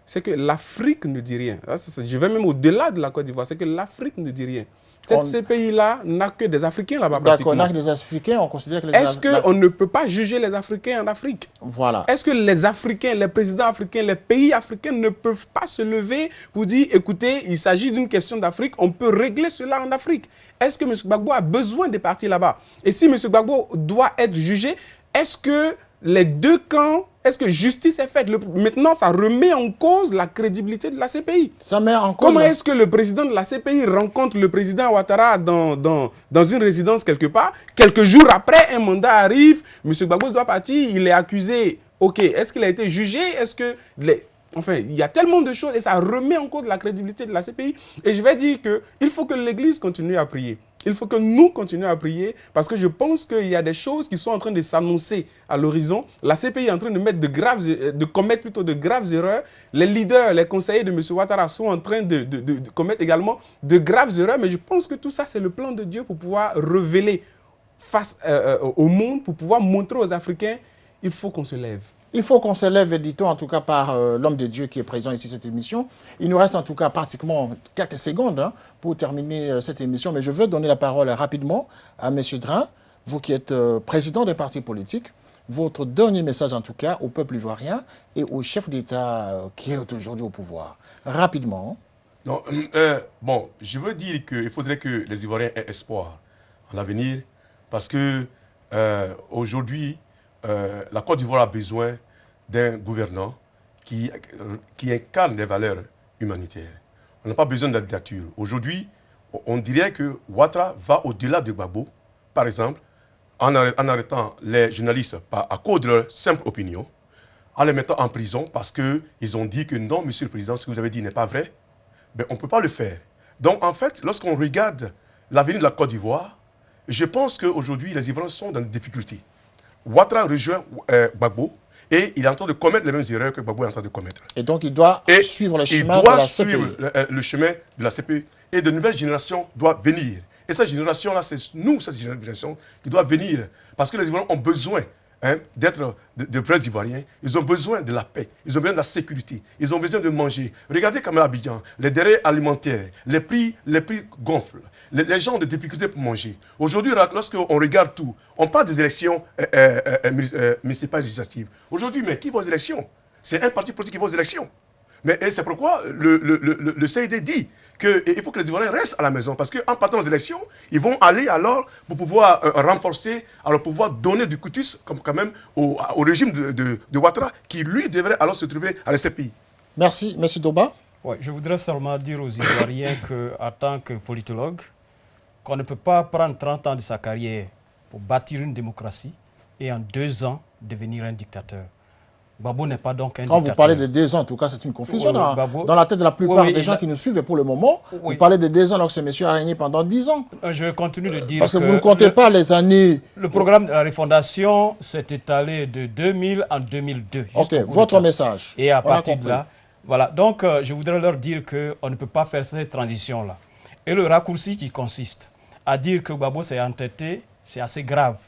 c'est que l'Afrique ne dit rien. Je vais même au-delà de la Côte d'Ivoire, c'est que l'Afrique ne dit rien. Cette CPI-là n'a que des Africains là-bas, pratiquement. D'accord, n'a que des Africains, on considère que les Est-ce qu'on ne peut pas juger les Africains en Afrique? Voilà. Est-ce que les Africains, les présidents africains, les pays africains ne peuvent pas se lever pour dire, écoutez, il s'agit d'une question d'Afrique, on peut régler cela en Afrique? Est-ce que M. Gbagbo a besoin de partir là-bas? Et si M. Gbagbo doit être jugé, est-ce que les deux camps, est-ce que justice est faite? Maintenant, ça remet en cause la crédibilité de la CPI. Ça met en cause. Comment est-ce que le président de la CPI rencontre le président Ouattara dans une résidence quelque part? Quelques jours après, un mandat arrive, M. Gbagbo doit partir, il est accusé. Ok, est-ce qu'il a été jugé? Est-ce que enfin, il y a tellement de choses et ça remet en cause la crédibilité de la CPI. Et je vais dire qu'il faut que l'Église continue à prier. Il faut que nous continuions à prier parce que je pense qu'il y a des choses qui sont en train de s'annoncer à l'horizon. La CPI est en train de commettre plutôt de graves erreurs. Les leaders, les conseillers de M. Ouattara sont en train de commettre également de graves erreurs. Mais je pense que tout ça, c'est le plan de Dieu pour pouvoir révéler face au monde, pour pouvoir montrer aux Africains, il faut qu'on se lève. Il faut qu'on se lève, dit-on, en tout cas par l'homme de Dieu qui est présent ici cette émission. Il nous reste en tout cas pratiquement quelques secondes pour terminer cette émission. Mais je veux donner la parole rapidement à M. Drin, vous qui êtes président des partis politiques. Votre dernier message en tout cas au peuple ivoirien et au chef d'État qui est aujourd'hui au pouvoir. Rapidement. Non, bon, je veux dire qu'il faudrait que les Ivoiriens aient espoir en l'avenir parce que aujourd'hui, la Côte d'Ivoire a besoin d'un gouvernant qui incarne des valeurs humanitaires. On n'a pas besoin de la dictature. Aujourd'hui, on dirait que Ouattara va au-delà de Gbagbo, par exemple, en arrêtant les journalistes à cause de leur simple opinion, en les mettant en prison parce qu'ils ont dit que non, monsieur le président, ce que vous avez dit n'est pas vrai. Ben, on ne peut pas le faire. Donc, en fait, lorsqu'on regarde l'avenir de la Côte d'Ivoire, je pense qu'aujourd'hui, les Ivoiriens sont dans des difficultés. Ouattara rejoint Gbagbo et il est en train de commettre les mêmes erreurs que Gbagbo est en train de commettre. Et donc il doit suivre le chemin de la CPI. Il doit suivre le chemin de la CPI et de nouvelles générations doivent venir. Et cette génération-là, c'est nous, cette génération, qui doit venir. Parce que les Ivoiriens ont besoin d'être de vrais Ivoiriens. Ils ont besoin de la paix, ils ont besoin de la sécurité, ils ont besoin de manger. Regardez comme à Abidjan, les denrées alimentaires, les prix gonflent. Les gens ont des difficultés pour manger. Aujourd'hui, lorsqu'on regarde tout, on parle des élections municipales législatives. Aujourd'hui, mais qui va aux élections? C'est un parti politique qui va aux élections. Mais c'est pourquoi le CID dit qu'il faut que les Ivoiriens restent à la maison. Parce qu'en partant aux élections, ils vont aller alors pour pouvoir renforcer, alors pouvoir donner du cutus quand même au régime de Ouattara, qui lui devrait alors se trouver à la CPI. Merci, M. Doba. Ouais, je voudrais seulement dire aux Ivoiriens qu'en tant que politologue, qu'on ne peut pas prendre 30 ans de sa carrière pour bâtir une démocratie et en 2 ans devenir un dictateur. Gbagbo n'est pas donc un dictateur. Quand vous parlez de 2 ans, en tout cas, c'est une confusion. Gbagbo, dans la tête de la plupart des gens qui nous suivent pour le moment, vous parlez de 2 ans alors que ce monsieur a régné pendant 10 ans. Je continue de dire parce que vous ne comptez pas les années... Le programme de la refondation s'est étalé de 2000 en 2002. Ok, votre message. Et à partir de là, voilà. Donc, je voudrais leur dire qu'on ne peut pas faire cette transition-là. Et le raccourci qui consiste à dire que Gbagbo s'est entêté, c'est assez grave.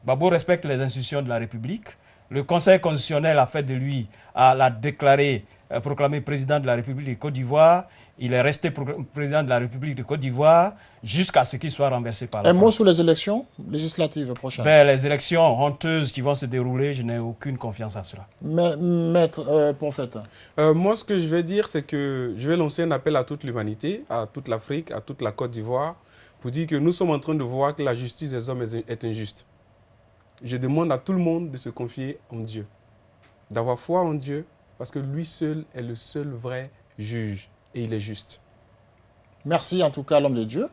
Gbagbo respecte les institutions de la République. Le Conseil constitutionnel a fait de lui, l'a déclaré, proclamé président de la République de Côte d'Ivoire. Il est resté président de la République de Côte d'Ivoire jusqu'à ce qu'il soit renversé par la France. Un mot sur les élections législatives prochaines. Les élections honteuses qui vont se dérouler, je n'ai aucune confiance à cela. Maître Prophète. Moi, ce que je vais dire, c'est que je vais lancer un appel à toute l'humanité, à toute l'Afrique, à toute la Côte d'Ivoire, pour dire que nous sommes en train de voir que la justice des hommes est injuste. Je demande à tout le monde de se confier en Dieu, d'avoir foi en Dieu, parce que lui seul est le seul vrai juge et il est juste. Merci en tout cas l'homme de Dieu.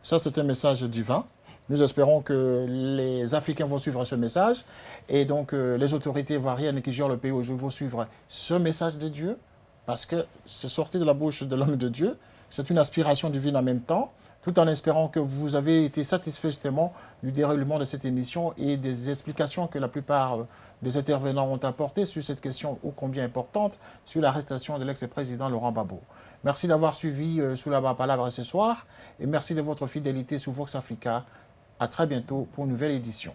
Ça, c'est un message divin. Nous espérons que les Africains vont suivre ce message et donc les autorités ivoiriennes qui gèrent le pays aujourd'hui vont suivre ce message de Dieu parce que c'est sorti de la bouche de l'homme de Dieu. C'est une aspiration divine en même temps, tout en espérant que vous avez été satisfait justement du déroulement de cette émission et des explications que la plupart des intervenants ont apportées sur cette question ô combien importante, sur l'arrestation de l'ex-président Laurent Gbagbo. Merci d'avoir suivi Sous la Palabre ce soir et merci de votre fidélité sur Vox Africa. À très bientôt pour une nouvelle édition.